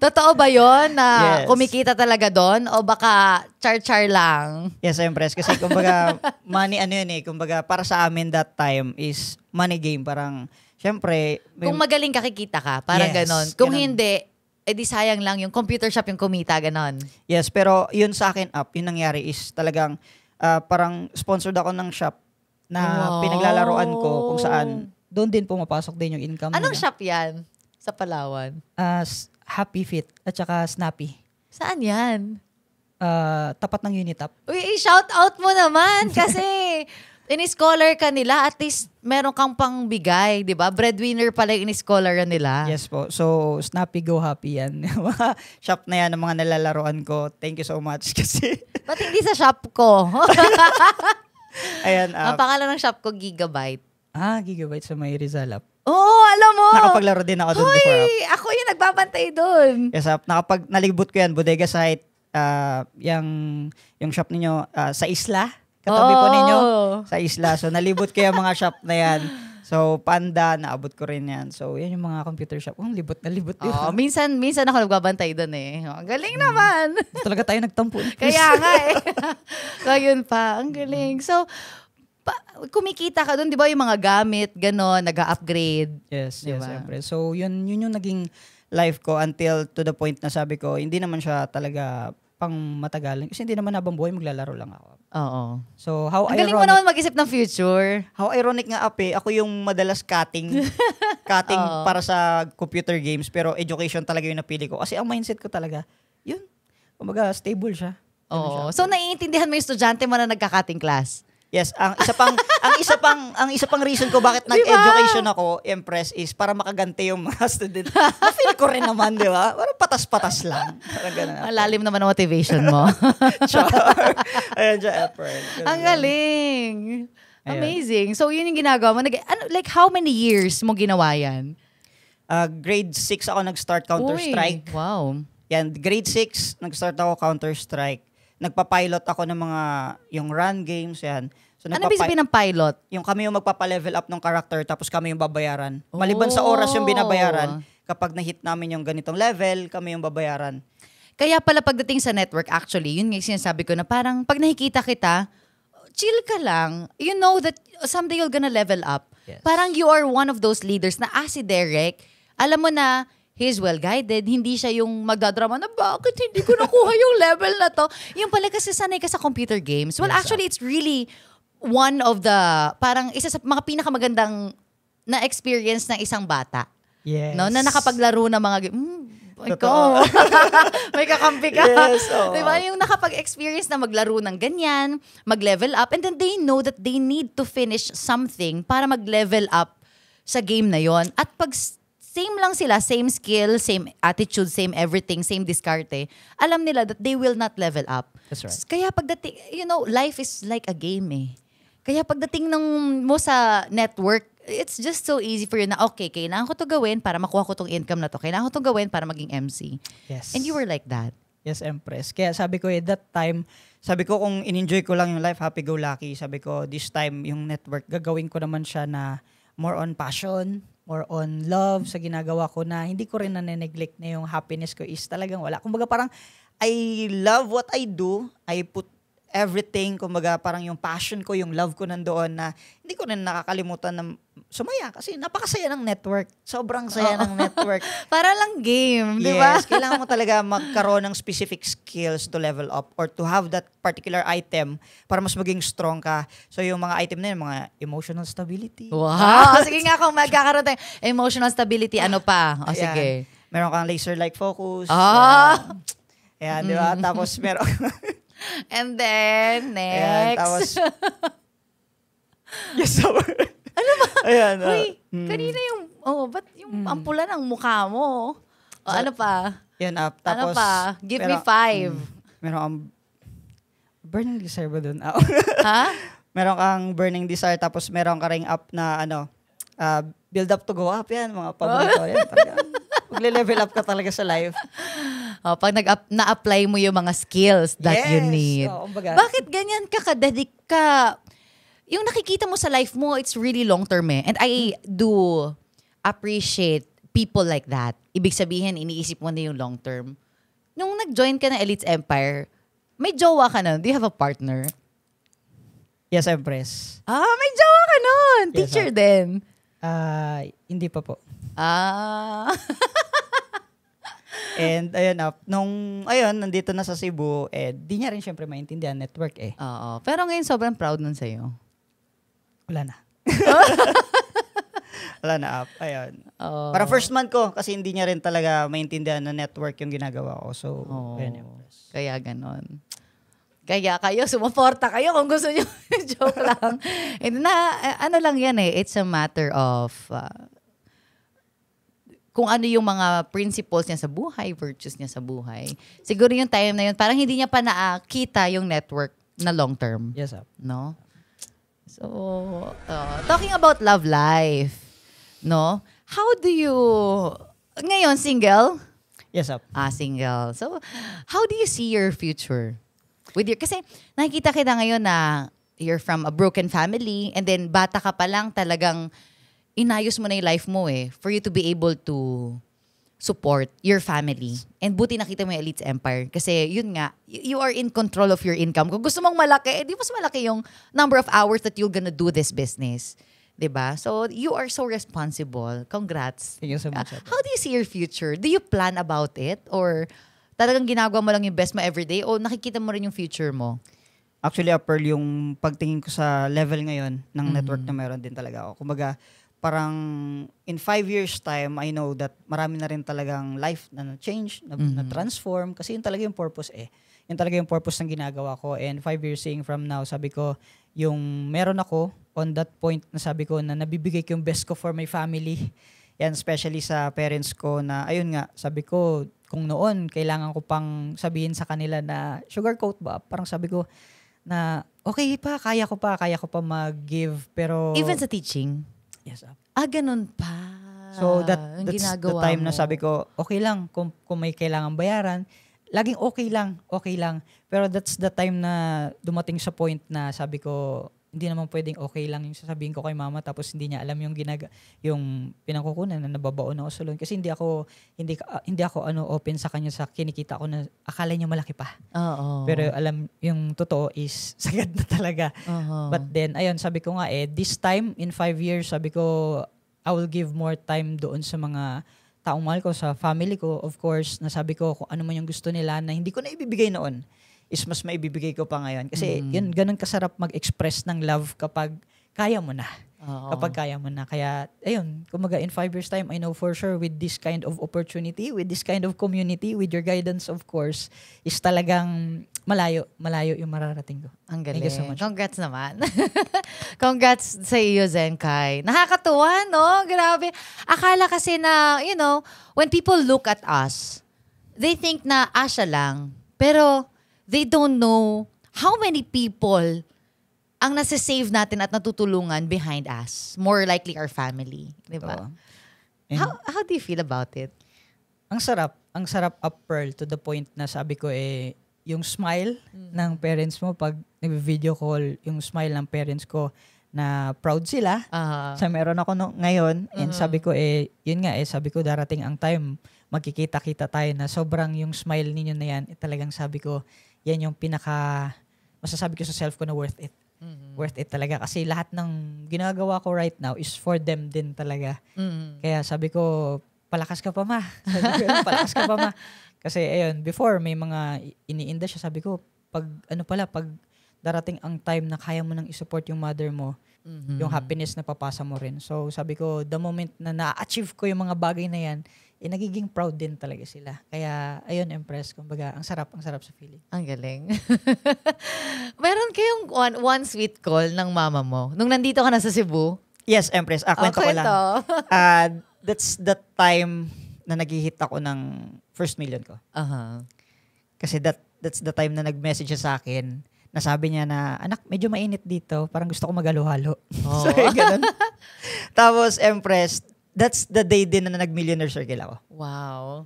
Totoo ba yun na Yes. kumikita talaga doon? O baka char-char lang? Yes, Empress. Kasi kumbaga, money ano yun eh. Kumbaga, para sa amin that time is money game. Parang, syempre... Kung magaling kakikita ka, parang Yes, ganon. Kung ganon. hindi, edi sayang lang yung computer shop yung kumita, ganon. Yes, pero yun sa akin yun nangyari is talagang parang sponsored ako ng shop na Wow. pinaglalaroan ko kung saan doon din pumapasok din yung income Anong nila. shop yan sa Palawan? Happy Fit at saka Snappy. Saan yan? Tapat ng Unitap. Uy, shout out mo naman kasi in-scholar ka nila, at least meron kang pangbigay, di ba? Breadwinner pala yung in-scholar nila. Yes po. So, Snappy Go Happy yan. Mga shop na yan ng mga nalalaroan ko. Thank you so much kasi Ba't hindi sa shop ko? ayan. Ang pangalan ng shop ko, Gigabyte. Gigabyte sa may Rizal app. Oh, alam mo! Nakapaglaro din ako doon before app. Hoy, ako yung nagbabantay doon. Yes, nalibot ko yan, Bodega Site, yung shop ninyo sa Isla. Katabi po ninyo sa Isla. So, nalibot ko yung mga shop na yan. So, Panda, naabot ko rin yan. So, yan yung mga computer shop. Libot na libot. Oh, minsan ako nagbabantay doon eh. Oh, galing naman. Talaga tayo nagtampo. Kaya nga eh. So, yun pa. Ang galing. So, kumikita ka doon, di ba, yung mga gamit, gano'n, nag-upgrade. Yes, Diba? siyempre. So, yun yung naging life ko until to the point na sabi ko, hindi naman siya talaga pang matagal. Kasi hindi naman habang buhay, maglalaro lang ako. Oo. So, how Ang galing mo ironic. naman mag-isip ng future. How ironic nga ape, ako yung madalas cutting Oo. para sa computer games, pero education talaga yung napili ko. Kasi ang mindset ko talaga, yun, kumbaga stable siya. Oo. So, naiintindihan mo yung estudyante mo na nagka-cutting class? Yes, ang isa pang reason ko bakit nag-education ako, Empress, is para makagante yung mga student. Na-feel ko rin naman, di ba? Parang patas-patas lang. Parang ganun. Ang lalim naman ang motivation mo. Char. Ayan siya, Empress. Ang galing. Ayan. Amazing. So, yun yung ginagawa mo. Like, how many years mo ginawa yan? Grade 6 ako nag-start Counter-Strike. Uy, wow. Yan, grade 6, nag-start ako Counter-Strike. Nagpa-pilot ako ng mga, yung run games, yan. So, Ano ibig sabihin ng pilot? yung kami yung magpapa-level up ng character, tapos kami yung babayaran. Maliban sa oras yung binabayaran, kapag na-hit namin yung ganitong level, kami yung babayaran. Kaya pala pagdating sa network, actually, yun nga yung sinasabi ko na parang pag nakikita kita, chill ka lang. You know that someday you're gonna level up. Yes. Parang you are one of those leaders na si Derek, alam mo na, he's well-guided. Hindi siya yung magdadrama na, bakit hindi ko nakuha yung level na to? Yung pala kasi sanay ka sa computer games. Well, Yes, actually, it's really one of the, parang isa sa mga pinakamagandang na experience ng isang bata. Yes. No? Na nakapaglaro ng mga game. Ikaw. May kakampi ka. Yes, oo. Diba? Yung nakapag-experience na maglaro ng ganyan, mag-level up, and then they know that they need to finish something para mag-level up sa game na yon. At pag same lang sila, same skill, same attitude, same everything, same diskarte, alam nila that they will not level up. That's right. Kaya pagdating, life is like a game eh. Kaya pagdating mo sa network, it's just so easy for you na, okay, kailangan ko to gawin para makuha ko tong income na to. Kailangan ko to gawin para maging MC. Yes. And you were like that. Yes, Empress. Kaya sabi ko that time, sabi ko kung in-enjoy ko lang yung life, happy-go-lucky, sabi ko this time yung network, gagawin ko naman siya na more on passion, more on love sa ginagawa ko na hindi ko rin na-neglect na yung happiness ko is talagang wala. Kumbaga parang I love what I do. I put everything. Kumbaga parang yung passion ko, yung love ko nandoon na hindi ko rin nakakalimutan na sumaya kasi napakasaya ng network. Sobrang saya ng network. Para lang game, di ba? Yes, kailangan mo talaga magkaroon ng specific skills to level up or to have that particular item para mas maging strong ka. So yung mga item na yun, mga emotional stability. Wow! Sige nga, kung magkakaroon tayo emotional stability, ano pa? O Ayan. sige. Meron kang laser-like focus. Ah! Ayan, di ba? Tapos meron... And then, Ayan, next. tapos... Yes, so... Ano ba? Ayan. Uy, kanina yung, ba't yung ampula ng mukha mo? O, ano pa? Yan, Ano tapos... pa? Give me 5. Meron kang... Burning desire ba dun? Ha? Meron kang burning desire, tapos meron ka ring up na, build up to go up. Yan, mga paborito. Yan, talaga. Magle-level up ka talaga sa life. Pag na-apply mo yung mga skills that you Yes. need. Oo, kumbaga. Bakit ganyan ka kadedik ka? Yung nakikita mo sa life mo, it's really long-term eh. And I do appreciate people like that. Ibig sabihin, iniisip mo na yung long-term. Nung nag-join ka ng Elites Empire, may jowa ka na. Do you have a partner? Yes, Empress. May jowa ka nun. Yes, Teacher din. Hindi pa po. And ayun nandito na sa Cebu, di niya rin syempre maintindihan network eh. Oo. Pero ngayon sobrang proud nun sa'yo. Wala na. Wala na up. Ayun. Oo. Para first month ko kasi hindi niya rin talaga maintindihan na network yung ginagawa ko. So, ayun. Empress. Kaya ganon. Kaya kayo, sumuporta kayo kung gusto nyo. Joke lang. And ano lang yan eh. It's a matter of kung ano yung mga principles niya sa buhay, virtues niya sa buhay. Siguro yung time na yun, parang hindi niya pa nakita yung network na long term. Yes, up. No? So, talking about love life, no? How do you, ngayon, single? Yes, up. Single. So, how do you see your future? Kasi nakikita kita ngayon na you're from a broken family and then bata ka pa lang talagang inayos mo na yung life mo eh for you to be able to support your family. And buti nakita mo yung Elites Empire kasi yun nga, you are in control of your income. Kung gusto mong malaki, di mas malaki yung number of hours that you're gonna do this business. Diba? So, you are so responsible. Congrats. Thank you so much. How do you see your future? Do you plan about it? Or talagang ginagawa mo lang yung best mo everyday? O nakikita mo rin yung future mo? Actually, Pearl, yung pagtingin ko sa level ngayon ng network na meron din talaga ako. Kumbaga, parang in 5 years time, I know that marami na rin talagang life na na-change, na-transform. Kasi yun talaga yung purpose eh. Yun talaga yung purpose ng ginagawa ko. And 5 years seeing from now, sabi ko, yung meron ako on that point na sabi ko na nabibigay ko yung best ko for my family. Yan, especially sa parents ko na, ayun nga, sabi ko, kung noon, kailangan ko pang sabihin sa kanila na sugarcoat ba? Parang sabi ko na, okay pa, kaya ko pa mag-give. Pero Even sa teaching? yes, up. Ganun pa. So that's the ginagawa time mo. na sabi ko, okay lang kung may kailangan bayaran, laging okay lang. Pero that's the time na dumating sa point na sabi ko, hindi naman pwedeng okay lang yung sasabihin ko kay mama tapos hindi niya alam yung pinangkukunan na nababaon ako sa loan kasi hindi ako open sa kanya sa kinikita ko na akala niya malaki pa. Oo. Pero alam yung totoo is sagad na talaga. But then ayun, sabi ko nga this time in 5 years sabi ko I will give more time doon sa mga taong mahal ko, sa family ko, of course, na sabi ko kung ano man yung gusto nila na hindi ko na ibibigay noon is mas maibibigay ko pa ngayon. Kasi yun, ganun kasarap mag-express ng love kapag kaya mo na. Kapag kaya mo na. Kaya, ayun, kumaga in 5 years time, I know for sure with this kind of opportunity, with this kind of community, with your guidance, of course, is talagang malayo yung mararating ko. Ang galing. Thank you so much. Congrats naman. Congrats sa iyo, Zenkay. Nakakatuwa, no? Grabe. Akala kasi na, when people look at us, they think na Asha lang. Pero, they don't know how many people ang nasa-save natin at natutulungan behind us. More likely our family. Diba? How do you feel about it? Ang sarap up, Pearl, to the point na sabi ko yung smile ng parents mo pag nag-video call, yung smile ng parents ko na proud sila sa meron ako ngayon. And sabi ko yun nga sabi ko darating ang time magkikita-kita tayo na sobrang yung smile ninyo na yan, talagang sabi ko yan yung masasabi ko sa self ko na worth it. Worth it talaga. Kasi lahat ng ginagawa ko right now is for them din talaga. Kaya sabi ko, palakas ka pa ma. Sabi ko, palakas ka pa ma. Kasi ayun, before may mga iniinda siya, sabi ko, pag darating ang time na kaya mo nang isupport yung mother mo, yung happiness na papasa mo rin. So sabi ko, the moment na na-achieve ko yung mga bagay na yan, nagiging proud din talaga sila. Kaya, ayun, impressed. Kumbaga, ang sarap sa feeling. Ang galing. Meron kayong one sweet call ng mama mo nung nandito ka na sa Cebu? Yes, Empress. Kwento ko lang. That's the time na nag-hit ako ng first million ko. Kasi that's the time na nag-message siya sa akin. Nasabi niya na, anak, medyo mainit dito. Parang gusto ko mag-halo-halo. So, ganun. Tapos, Empress, that's the day din na nag-millionaire circle ako. Wow.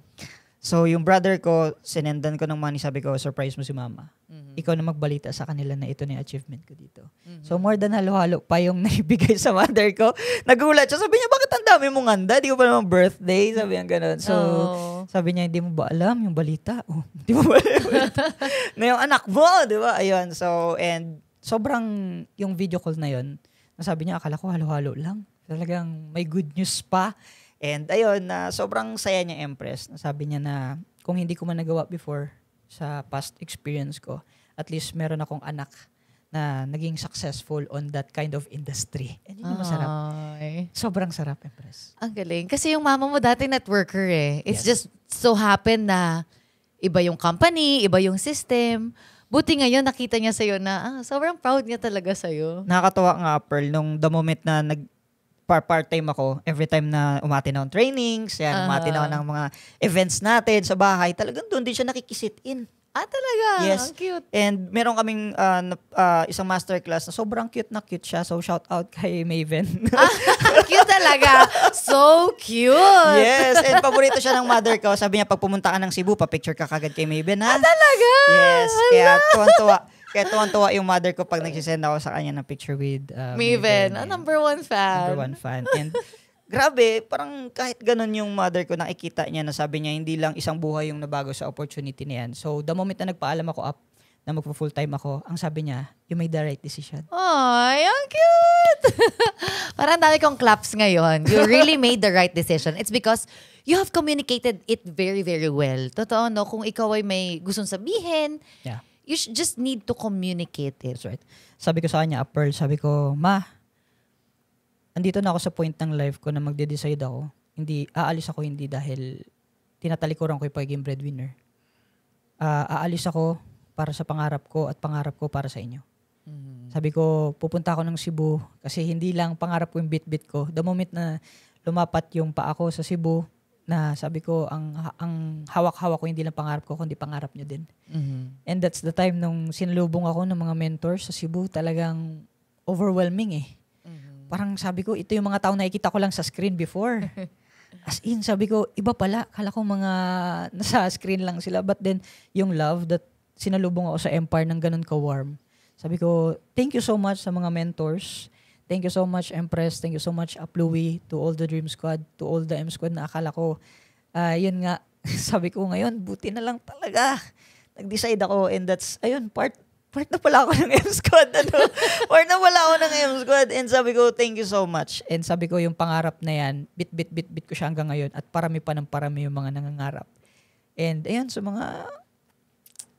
So, yung brother ko, sinendan ko ng money, sabi ko, surprise mo si mama. Mhm. Ikaw na magbalita sa kanila na ito na yung achievement ko dito. Mhm. So, more than halo-halo pa yung naibigay sa mother ko. Nagulat siya. Sabi niya, bakit ang dami mong handa? Di ko pa naman birthday. Sabi niya ganun. So, sabi niya, hindi mo ba alam yung balita? Oh, hindi mo ba alam yung balita? Na yung anak mo, di ba? Ayun. So, and sobrang yung video call na yun, nasabi niya, akala ko halo-halo lang. Talagang may good news pa. And ayun, na sobrang saya niya, Empress. Nasabi niya na kung hindi ko man nagawa before sa past experience ko, at least meron akong anak na naging successful on that kind of industry. And yun yung masarap. Ay. Sobrang sarap, Empress. Ang galing. Kasi yung mama mo dati networker eh. It's Yes. just so happen na iba yung company, iba yung system. Buti ngayon nakita niya sa'yo na sobrang proud niya talaga sa'yo. Nakakatawa nga, Pearl, nung the moment na part-time ako, every time na umati na akong trainings, umati na ako ng mga events natin sa bahay, talagang doon din siya nakikisit in. Talaga? Yes. Ang cute. And meron kaming isang masterclass na sobrang cute na cute siya. So, shout out kay Maven. Cute talaga. So cute. Yes. And paborito siya ng mother ko. Sabi niya, pag pumunta ka ng Cebu, pa-picture ka kagad kay Maven, ha? Talaga? Yes. Kaya tuwan-tuwa. Kaya tuwan-tuwa yung mother ko pag nagsisend ako sa kanya ng picture with Maven. And Number one fan. number one fan. And grabe, parang kahit ganun yung mother ko, nakikita niya na sabi niya, hindi lang isang buhay yung nabago sa opportunity niyan. So, the moment na nagpaalam ako up, na magpo-full time ako, ang sabi niya, you made the right decision. Ay, ang cute! Parang dami kong claps ngayon. You really made the right decision. It's because you have communicated it very, very well. Totoo, no? Kung ikaw ay may gustong sabihin, Yeah. you just need to communicate it. That's right. Sabi ko sa kanya, Pearl, sabi ko, Ma, andito na ako sa point ng life ko na magde-decide ako. Aalis ako hindi dahil tinatalikuran ko yung pagiging breadwinner. Aalis ako para sa pangarap ko at pangarap ko para sa inyo. Sabi ko, pupunta ako ng Cebu kasi hindi lang pangarap ko yung bit-bit ko. The moment na lumapat yung paa ko sa Cebu, na sabi ko, ang hawak-hawak ko hindi lang pangarap ko, kundi pangarap nyo din. And that's the time nung sinalubong ako ng mga mentors sa Cebu, talagang overwhelming eh. Parang sabi ko, ito yung mga tao na nakikita ko lang sa screen before. As in, sabi ko, iba pala. Kala ko mga nasa screen lang sila. But then, yung love that sinalubong ako sa Empire ng ganun ka-warm. Sabi ko, thank you so much sa mga mentors. Thank you so much, Empress. Thank you so much, Louie, to all the Dream Squad, to all the M Squad na akala ko. Yun nga, sabi ko ngayon, buti na lang talaga. Nag-decide ako and that's, ayun, part na pala ako ng M Squad. Part na pala ako ng M Squad. And sabi ko, thank you so much. And sabi ko, yung pangarap na yan, bit ko siya hanggang ngayon at parami pa ng parami yung mga nangangarap. And ayun, sa mga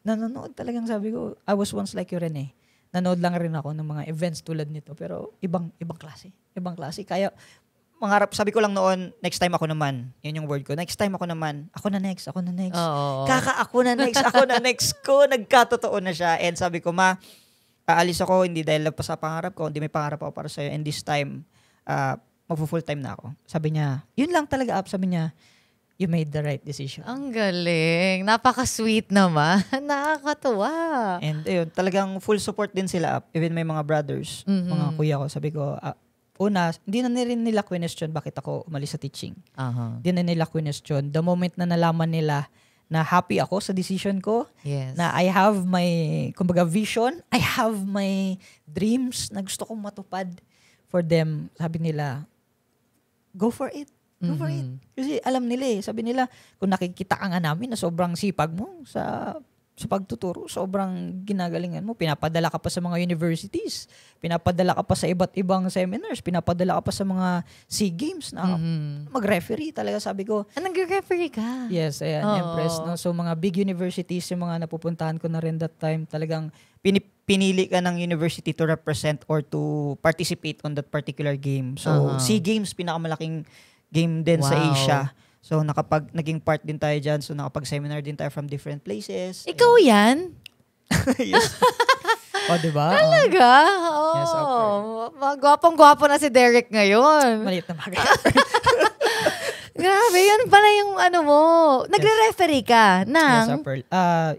nanonood talagang sabi ko, I was once like you rin eh. Nanood lang rin ako ng mga events tulad nito. Pero ibang klase. Ibang klase. Kaya, mangarap, sabi ko lang noon, next time ako naman. Yun yung word ko. Next time ako naman. Ako na next. Ako na next. Oo. Ako na next. Ako na next ko. Nagkatotoo na siya. And sabi ko, Ma, aalis ako, hindi dahil pa sa pangarap ko, hindi may pangarap ako para sa'yo. And this time, magpo-full time na ako. Sabi niya, yun lang talaga up. Sabi niya, you made the right decision. Ang galing. Napaka-sweet naman. Nakakatuwa. And ayun, talagang full support din sila up. Even may mga brothers, mga kuya ko. Sabi ko, una, hindi na rin nila question bakit ako umalis sa teaching. Hindi na nila question. The moment na nalaman nila na happy ako sa decision ko, Yes. na I have my, kumbaga, vision, I have my dreams na gusto kong matupad for them. Sabi nila, go for it. Go for it. Kasi alam nila eh. Sabi nila, kung nakikita ka nga namin na sobrang sipag mo sa pagtuturo, sobrang ginagalingan mo. Pinapadala ka pa sa mga universities. Pinapadala ka pa sa iba't ibang seminars. Pinapadala ka pa sa mga SEA Games na mag-referee talaga. Sabi ko, nag-referee ka? yes, ayan, Empress. No? So mga big universities, yung mga napupuntahan ko na rin that time, talagang pinili ka ng university to represent or to participate on that particular game. So SEA Games, pinakamalaking game din sa Asia. So, naging part din tayo dyan. So, nakapag-seminar din tayo from different places. Ikaw yan? Yes. Diba? Talaga? Yes, Gwapong-gwapo na si Derek ngayon. Maliit na bagay. Grabe, yan pala yung ano mo. Nagre-referee ka ng... Yes, Pearl.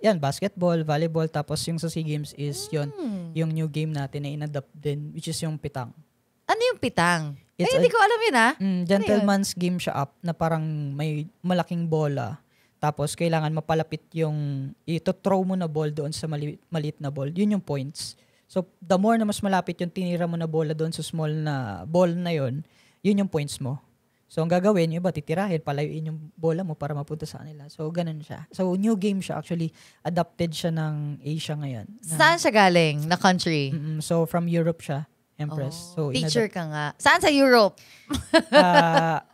Yan, basketball, volleyball, tapos yung sa SEA Games is yung new game natin na in-adapt din, which is yung pitang. Ano yung pitang? Ay, hindi ko alam yun Gentleman's game siya up na parang may malaking bola. Tapos kailangan mapalapit yung ito-throw mo na ball doon sa maliit na ball. Yun yung points. So the more na mas malapit yung tinira mo na bola doon sa small na ball na yun yung points mo. So ang gagawin, yung iba titirahin, palayuin yung bola mo para mapunta sa kanila. So ganun siya. So new game siya. Actually, adapted siya ng Asia ngayon. Saan siya galing? Na country? So from Europe siya, Empress. So Teacher ka nga. Saan sa Europe?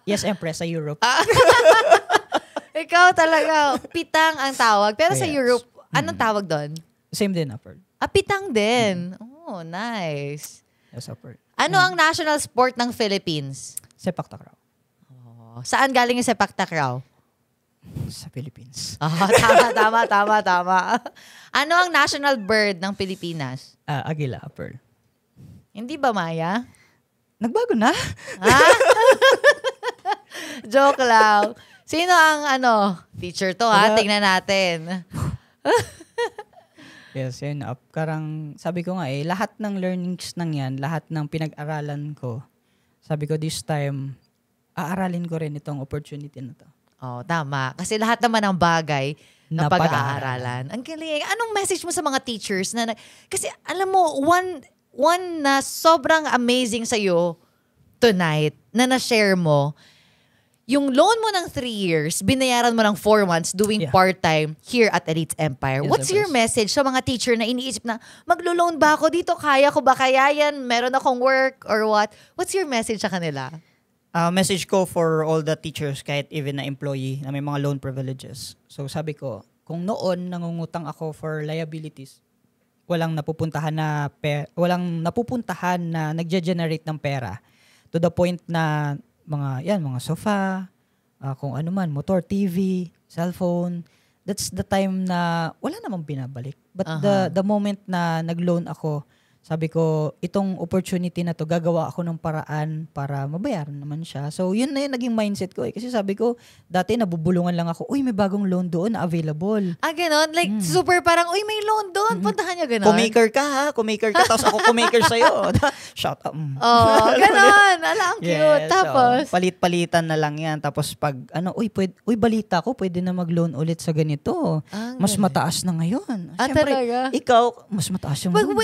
Yes, Empress, sa Europe. Ikaw talaga, pitang ang tawag. Pero sa Yes. Europe, anong tawag doon? Same din, Pearl. Pitang din. Oh, nice. Yes, Pearl. Ano ang national sport ng Philippines? Sepak takraw. Saan galing yung sepak takraw? Sa Philippines. Tama. Ano ang national bird ng Pilipinas? Agila, Pearl. Hindi ba, Maya? Nagbago na? Joke lang. Sino ang teacher to tingnan natin. Yes, yun up. Karang sabi ko nga lahat ng learnings nang yan, lahat ng pinag-aralan ko, sabi ko this time, aaralin ko rin itong opportunity na to. Oh, tama. Kasi lahat naman ng bagay na Na pag-aaralan. Ang galing. Anong message mo sa mga teachers kasi alam mo, one na sobrang amazing sa'yo tonight na na-share mo, yung loan mo ng 3 years, binayaran mo ng 4 months doing part-time here at Elites Empire. Yes, What's your message sa mga teacher na iniisip na, maglo-loan ba ako dito? Kaya ko ba? Kaya yan? Meron akong work or what? What's your message sa kanila? Message ko for all the teachers, kahit even na employee, na may mga loan privileges. So sabi ko, kung noon nangungutang ako for liabilities, walang napupuntahan na nagge-generate ng pera to the point na mga sofa, kung ano man, motor, TV, cellphone. That's the time na wala namang binabalik. But the moment na nag-loan ako, sabi ko, itong opportunity na to, gagawa ako ng paraan para mabayaran naman siya. So, yun na yung naging mindset ko. Kasi sabi ko, dati nabubulungan lang ako, uy, may bagong loan doon na available. Ganon? Like, super parang, uy, may loan doon. Puntahan niyo ganon. Kumaker ka ha? Kumaker ka, tapos ako kumaker sa'yo. Shout out. Oh, ganon. Alam, cute. Yes, Tapos, palit-palitan na lang yan. Tapos pag, uy, balita ko, pwede na mag-loan ulit sa ganito. Mas mataas na ngayon. Siyempre, talaga? ikaw, mas mataas yung But loan.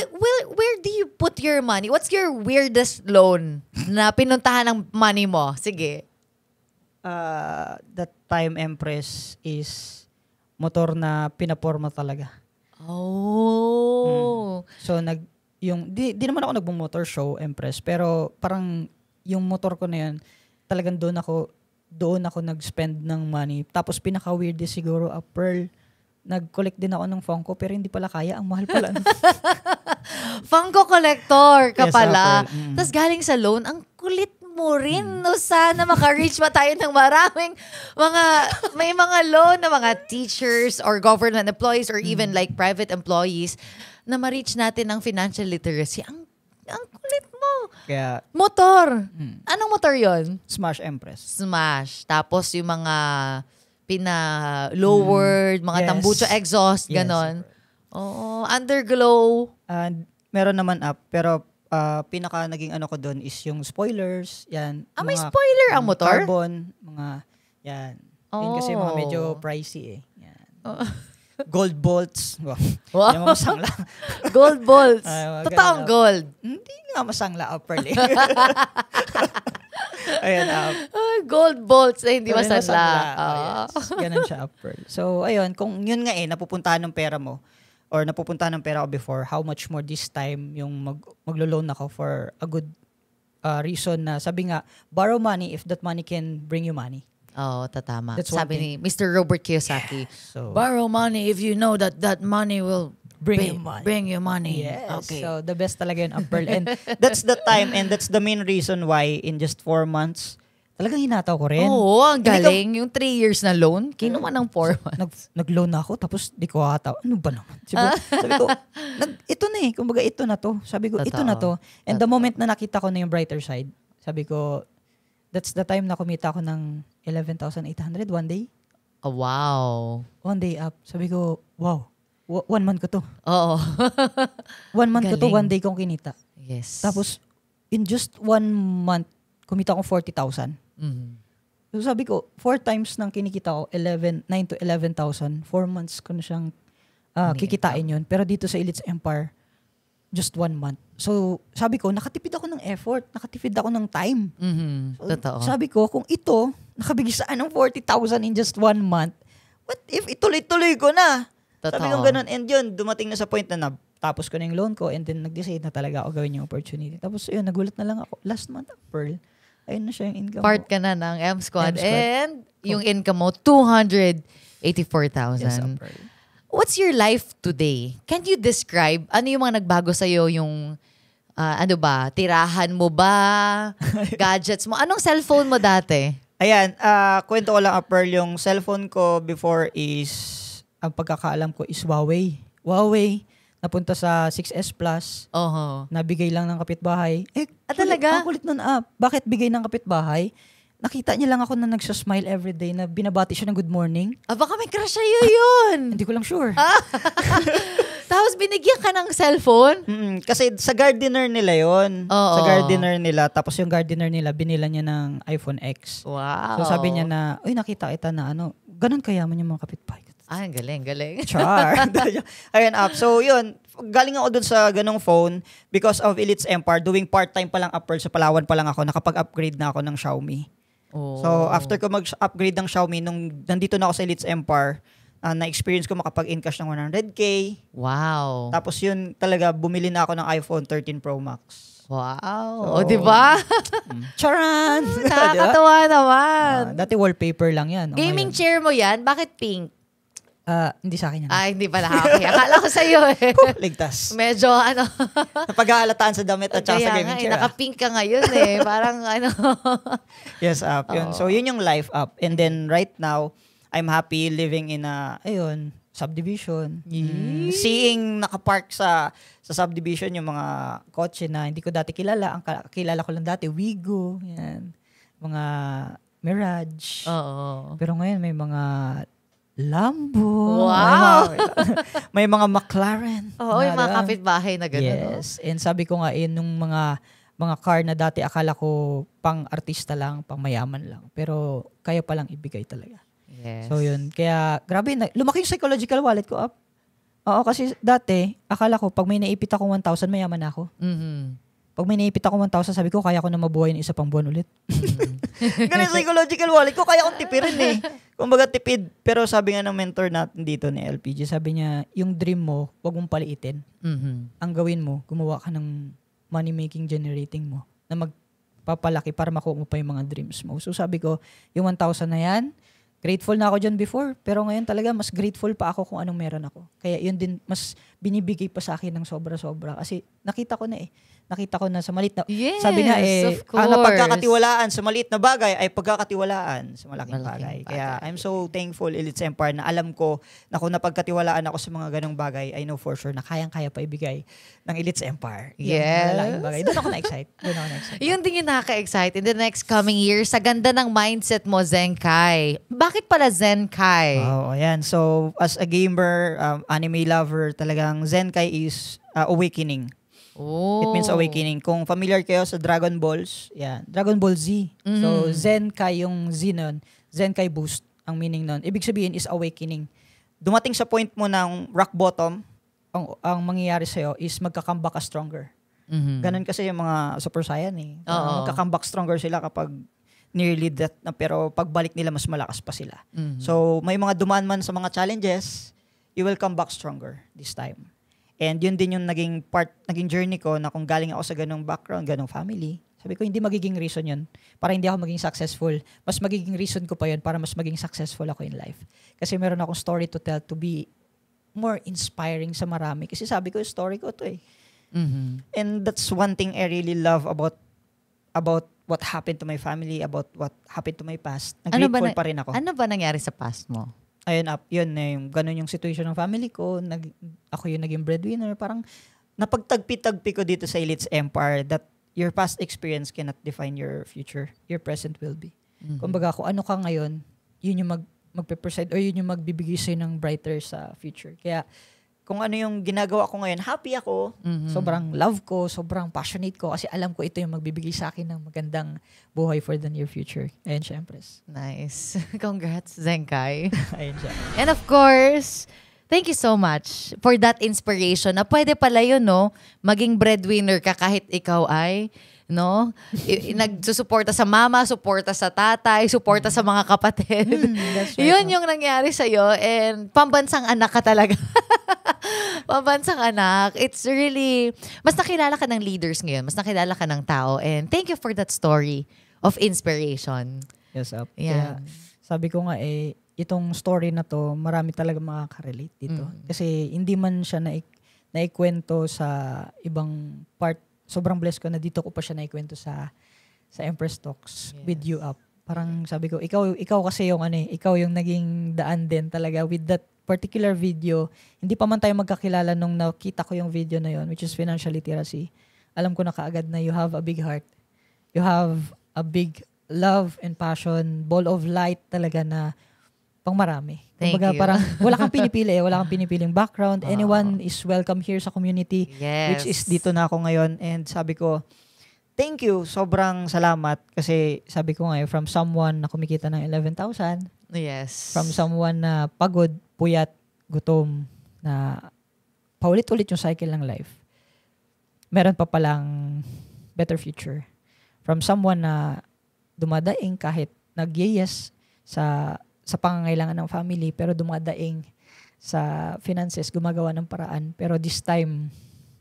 where do you put your money? What's your weirdest loan na pinuntahan ng money mo? Sige. That time, Empress, is motor na pinaporma talaga. Oh. So, di naman ako nagmo-motor show, Empress, pero parang yung motor ko na yun, talagang doon ako nag-spend ng money. Tapos pinaka-weird is siguro, Pearl, nag-collect din ako ng Funko, pero hindi pala kaya. Ang mahal pala. Funko collector ka Yes, pala. Apple. Tapos galing sa loan, ang kulit mo rin. No, sana maka-reach pa tayo ng maraming may mga loan na mga teachers or government employees or even like private employees na ma-reach natin ng financial literacy. Ang kulit mo. Kaya, Motor. Anong motor yon? Smash, Empress. Smash. Tapos yung mga pina-lowered, mga Yes. tambucho exhaust, Yes, ganon. Oo, underglow. And meron naman up, pero pinaka naging ano ko doon is yung spoilers, yan. May mga spoiler ang motor? Carbon, mga, yan. Yun kasi mga Oh. medyo pricey Yan. Gold bolts. Wow. Wow. Yan, masangla. Gold balls. Ay, Totoong maganda. gold. Hindi nga masangla, upper Ayan, Gold bolts na hindi Pero masala. Yes. Ganun siya, upper. So, ayun, kung yun nga napupuntahan ng pera mo, or napupuntahan ng pera ko before, how much more this time yung maglo-loan ako for a good reason na sabi nga, borrow money if that money can bring you money. Oo, tatama. That's one Sabi ni Mr. Robert Kiyosaki, So, borrow money if you know that money will Bring you money. Bring you money. yes. Okay. So, the best talaga yun, upper. And that's the time and that's the main reason why in just 4 months, talagang hinataw ko rin. Oo, ang Hindi ka- galing. Yung 3 years na loan, kinuha ng 4 months. Nag-loan na ako, tapos di ko hataw. Ano ba naman? Sabi ko, ito na kumbaga ito na to. Sabi ko, ito na to. And the moment na nakita ko na yung brighter side, sabi ko, that's the time na kumita ako ng 11,800 one day. Oh, wow. One day up. Sabi ko, wow. 1 month ko to. Oo. 1 month ko to, Galing. 1 day kong kinita. Yes. Tapos, in just 1 month ko kumita akong 40,000. So sabi ko, 4 times ng kinikita ko, 9 to 11,000. 4 months ko na siyang kikitain yun. Pero dito sa Elites Empire, just 1 month. So sabi ko, nakatipid ako ng effort, nakatipid ako ng time. So, Totoo. sabi ko, kung ito, nakabigay saan ng 40,000 in just 1 month, what if ituloy-tuloy ko na? Sabi ko Totoo. ganun. And yun, dumating na sa point na tapos ko na yung loan ko and then nag-decide na talaga ako gawin yung opportunity. Tapos yun, nagulat na lang ako. Last month, Pearl, ayun na siya yung income Part ko. ka na ng M Squad. M Squad. And yung income mo, 284,000. Yes, Pearl. What's your life today? Can you describe ano yung mga nagbago sa'yo? Yung, ano ba, tirahan mo ba? Gadgets mo? Anong cellphone mo dati? Ayan, kwento ko lang, Pearl, yung cellphone ko before is, Ang pagkakaalam ko is Huawei. Huawei, napunta sa 6S Plus, Oho. nabigay lang ng kapitbahay. Talaga? Ang kulit nun, bakit bigay ng kapitbahay? Nakita niya lang ako na nagsasmile everyday na binabati siya ng good morning. Baka may crush sa'yo yun. Hindi ko lang sure. Tapos binigyan ka ng cellphone? kasi sa gardener nila yon. Oo. Sa gardener nila. Tapos yung gardener nila, binila niya ng iPhone X. Wow. So sabi niya na, uy, nakita kita na ganun kayaman yung mga kapitbahay. Ang galing. Char. Ayan, So, yun. Galing ako dun sa ganong phone because of Elites Empire. Doing part-time pa lang, Pearl. Sa Palawan pa lang ako. Nakapag-upgrade na ako ng Xiaomi. Oh. So, after ko mag-upgrade ng Xiaomi, nung nandito na ako sa Elites Empire, na-experience ko makapag-encash ng 100K. Wow. Tapos yun talaga, bumili na ako ng iPhone 13 Pro Max. Wow. O, di ba? Charan! Nakakatawa naman. Dati wallpaper lang yan. Gaming chair mo yan? Bakit pink? Hindi sa akin yan. Ay, hindi pala. Okay. Akala ko sa'yo eh. Ligtas. Medyo ano. Napag-aalataan sa damit at saka sa Kaya gaming nga, chair. naka-pink ka ngayon eh. Parang ano. Yes, yun. So, yun yung life up. And then, right now, I'm happy living in a, Subdivision. seeing nakapark sa subdivision yung mga Kotse na hindi ko dati kilala. Ang kilala ko lang dati, Wigo. Yan. Mga Mirage. Oo. Pero ngayon may mga Lambo. Wow! may mga McLaren. Oo, yung mga kapitbahay na gano'n. Yes. And sabi ko nga, nung mga car na dati akala ko pang artista lang, pang mayaman lang. Pero kaya palang ibigay talaga. Yes. So yun. Kaya grabe, lumaki yung psychological wallet ko up. Oo, kasi dati, akala ko pag may naipit ako 1,000, mayaman na ako. Mhm. Pag may naipit ako 1,000, sabi ko, kaya ko na mabuhay ng isa pang buwan ulit. Ganun psychological wallet ko, kaya kong tipirin eh. Kumbaga tipid. Pero sabi nga ng mentor natin dito ni LPG, Sabi niya, yung dream mo, wag mong paliitin. Mhm. Ang gawin mo, gumawa ka ng money-making generating mo na magpapalaki para makuha mo pa yung mga dreams mo. So sabi ko, yung 1,000 na yan, grateful na ako dyan before. Pero ngayon talaga, mas grateful pa ako kung anong meron ako. Kaya yun din, mas binibigay pa sa akin ng sobra-sobra. Kasi nakita ko na Nakita ko na sa maliit na... Yes, sabi nga of course. Ang napagkakatiwalaan sa maliit na bagay ay pagkakatiwalaan sa malaking Malaking bagay. bagay. Kaya I'm so thankful, Elites Empire, na alam ko na kung napagkatiwalaan ako sa mga ganong bagay, I know for sure na kayang-kaya pa ibigay ng Elites Empire. Yung Yes. malalaking bagay. Doon ako na-excite. Yun din yung nakaka-excite in the next coming year. Sa ganda ng mindset mo, Zenkai. Bakit pala Zenkai? Oh, ayan. So, as a gamer, anime lover, talagang Zenkai is awakening. Oh. It means awakening. Kung familiar kayo sa Dragon Balls, Yeah. Dragon Ball Z. So, Zenkai yung Z nun. Zenkai boost ang meaning nun. Ibig sabihin is awakening. dumating sa point mo ng rock bottom, Ang mangyayari sa'yo is magka-comeback ka stronger. Mhm. ganun kasi yung mga Super Saiyan eh. Oo. Magka-comeback stronger sila kapag nearly death na, pero pagbalik nila mas malakas pa sila. Mhm. So, may mga dumaan man sa mga challenges, you will come back stronger this time. And yun din yung naging journey ko na kung galing ako sa ganong background, ganong family. Sabi ko, hindi magiging reason yun para hindi ako maging successful. Mas magiging reason ko pa yun para mas maging successful ako in life. Kasi meron akong story to tell to be more inspiring sa marami. Kasi sabi ko, story ko to eh. Mhm. And that's one thing I really love about what happened to my family, about what happened to my past. Grateful pa rin ako. Ano ba nangyari sa past mo? Ayun, yun na yung ganun yung situation ng family ko. Ako yung naging breadwinner. Parang napagtagpi-tagpi ko dito sa Elites Empire that your past experience cannot define your future. Your present will be. Mhm. Kumbaga, kung ano ka ngayon, yun yung magpe-preside or yun yung magbibigay sa'yo ng brighter sa future. Kaya, kung ano yung ginagawa ko ngayon, happy ako. Sobrang love ko, sobrang passionate ko kasi alam ko ito yung magbibigay sa akin ng magandang buhay for the near future. Ayun siya, Empress. Nice. Congrats, Zenkai. Ayun siya. And of course, thank you so much for that inspiration na pwede pala yun, no? Maging breadwinner ka kahit ikaw ay, no? Nagsusuporta sa mama, suporta sa tatay, suporta sa mga kapatid. That's right. Yun yung nangyari sa'yo and pambansang anak ka talaga. Pambansang anak. It's really, mas nakilala ka ng leaders ngayon, mas nakilala ka ng tao and thank you for that story of inspiration. Yes, up. Yeah. Kaya, sabi ko nga itong story na to, marami talaga makaka-relate dito. Kasi hindi man siya naikwento sa ibang part. Sobrang blessed ko na dito ko pa siya naikwento sa Empress Talks with you up. Parang sabi ko, ikaw kasi yung ikaw yung naging daan din talaga with that particular video. Hindi pa man tayo magkakilala nung nakita ko yung video na yon, which is Financial Literacy. Alam ko na kaagad na you have a big heart. You have a big love and passion, ball of light talaga na pang marami. Thank Kumbaga, you. parang wala kang pinipiling background. Anyone is welcome here sa community, Yes. Which is dito na ako ngayon. And sabi ko, thank you. Sobrang salamat. Kasi sabi ko nga, from someone na kumikita ng 11,000, Yes. From someone na pagod, puyat, gutom, na paulit-ulit yung cycle ng life, meron pa palang better future. From someone na dumadaing kahit nag-yes sa pangangailangan ng family, pero dumadaing sa finances, gumagawa ng paraan. Pero this time,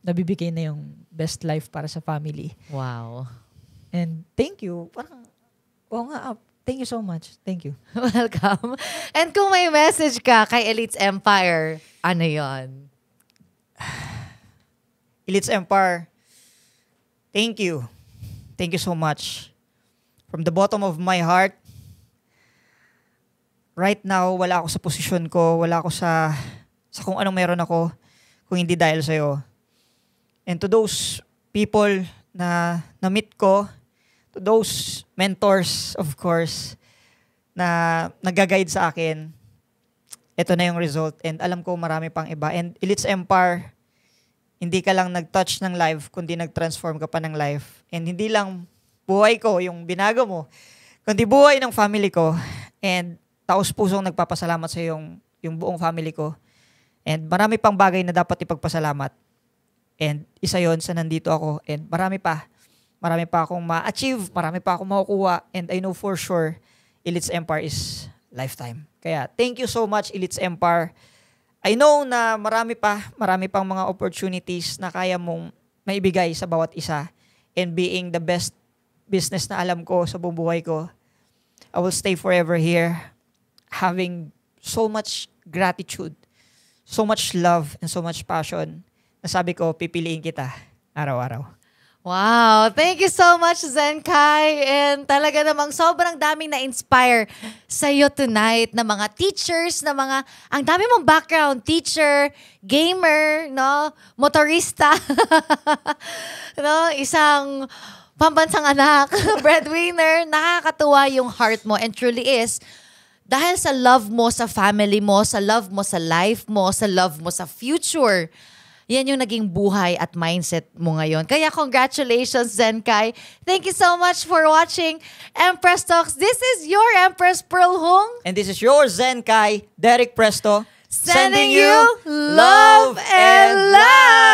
nabibigay na yung best life para sa family. Wow. And thank you. Parang, thank you so much. Thank you. Welcome. And kung may message ka kay Elites Empire, ano yon? Elites Empire, thank you. Thank you so much. From the bottom of my heart, right now, wala ako sa posisyon ko, wala ako sa kung anong meron ako, kung hindi dahil sa'yo. And to those people na na-meet ko, to those mentors, of course, na nag-guide sa akin, ito na yung result. And alam ko marami pang iba. And Elites Empire, hindi ka lang nag-touch ng life, kundi nag-transform ka pa ng life. And hindi lang buhay ko yung binago mo, kundi buhay ng family ko. And taos-pusong nagpapasalamat sa yung buong family ko. And marami pang bagay na dapat ipagpasalamat. And isa yon sa nandito ako. And marami pa akong ma-achieve, marami pa akong makukuha. And I know for sure, Elites Empire is lifetime. Kaya thank you so much, Elites Empire. I know na marami pang mga opportunities na kaya mong maibigay sa bawat isa. And being the best business na alam ko sa buong buhay ko, I will stay forever here, having so much gratitude, so much love, and so much passion. Nasabi ko, pipiliin kita araw-araw. Wow. Thank you so much, Zenkai. And talaga namang sobrang daming na-inspire sa'yo tonight na mga teachers, ang dami mong background, teacher, gamer, no, motorista, no, isang pambansang anak, breadwinner. Nakakatuwa yung heart mo and truly is dahil sa love mo sa family mo, sa love mo sa life mo, sa love mo sa future. Yan yung naging buhay at mindset mo ngayon. Kaya congratulations, Zenkai. Thank you so much for watching Empress Talks. This is your Empress Pearl Hung. And this is your Zenkai, Derek Presto, Sending you love and light.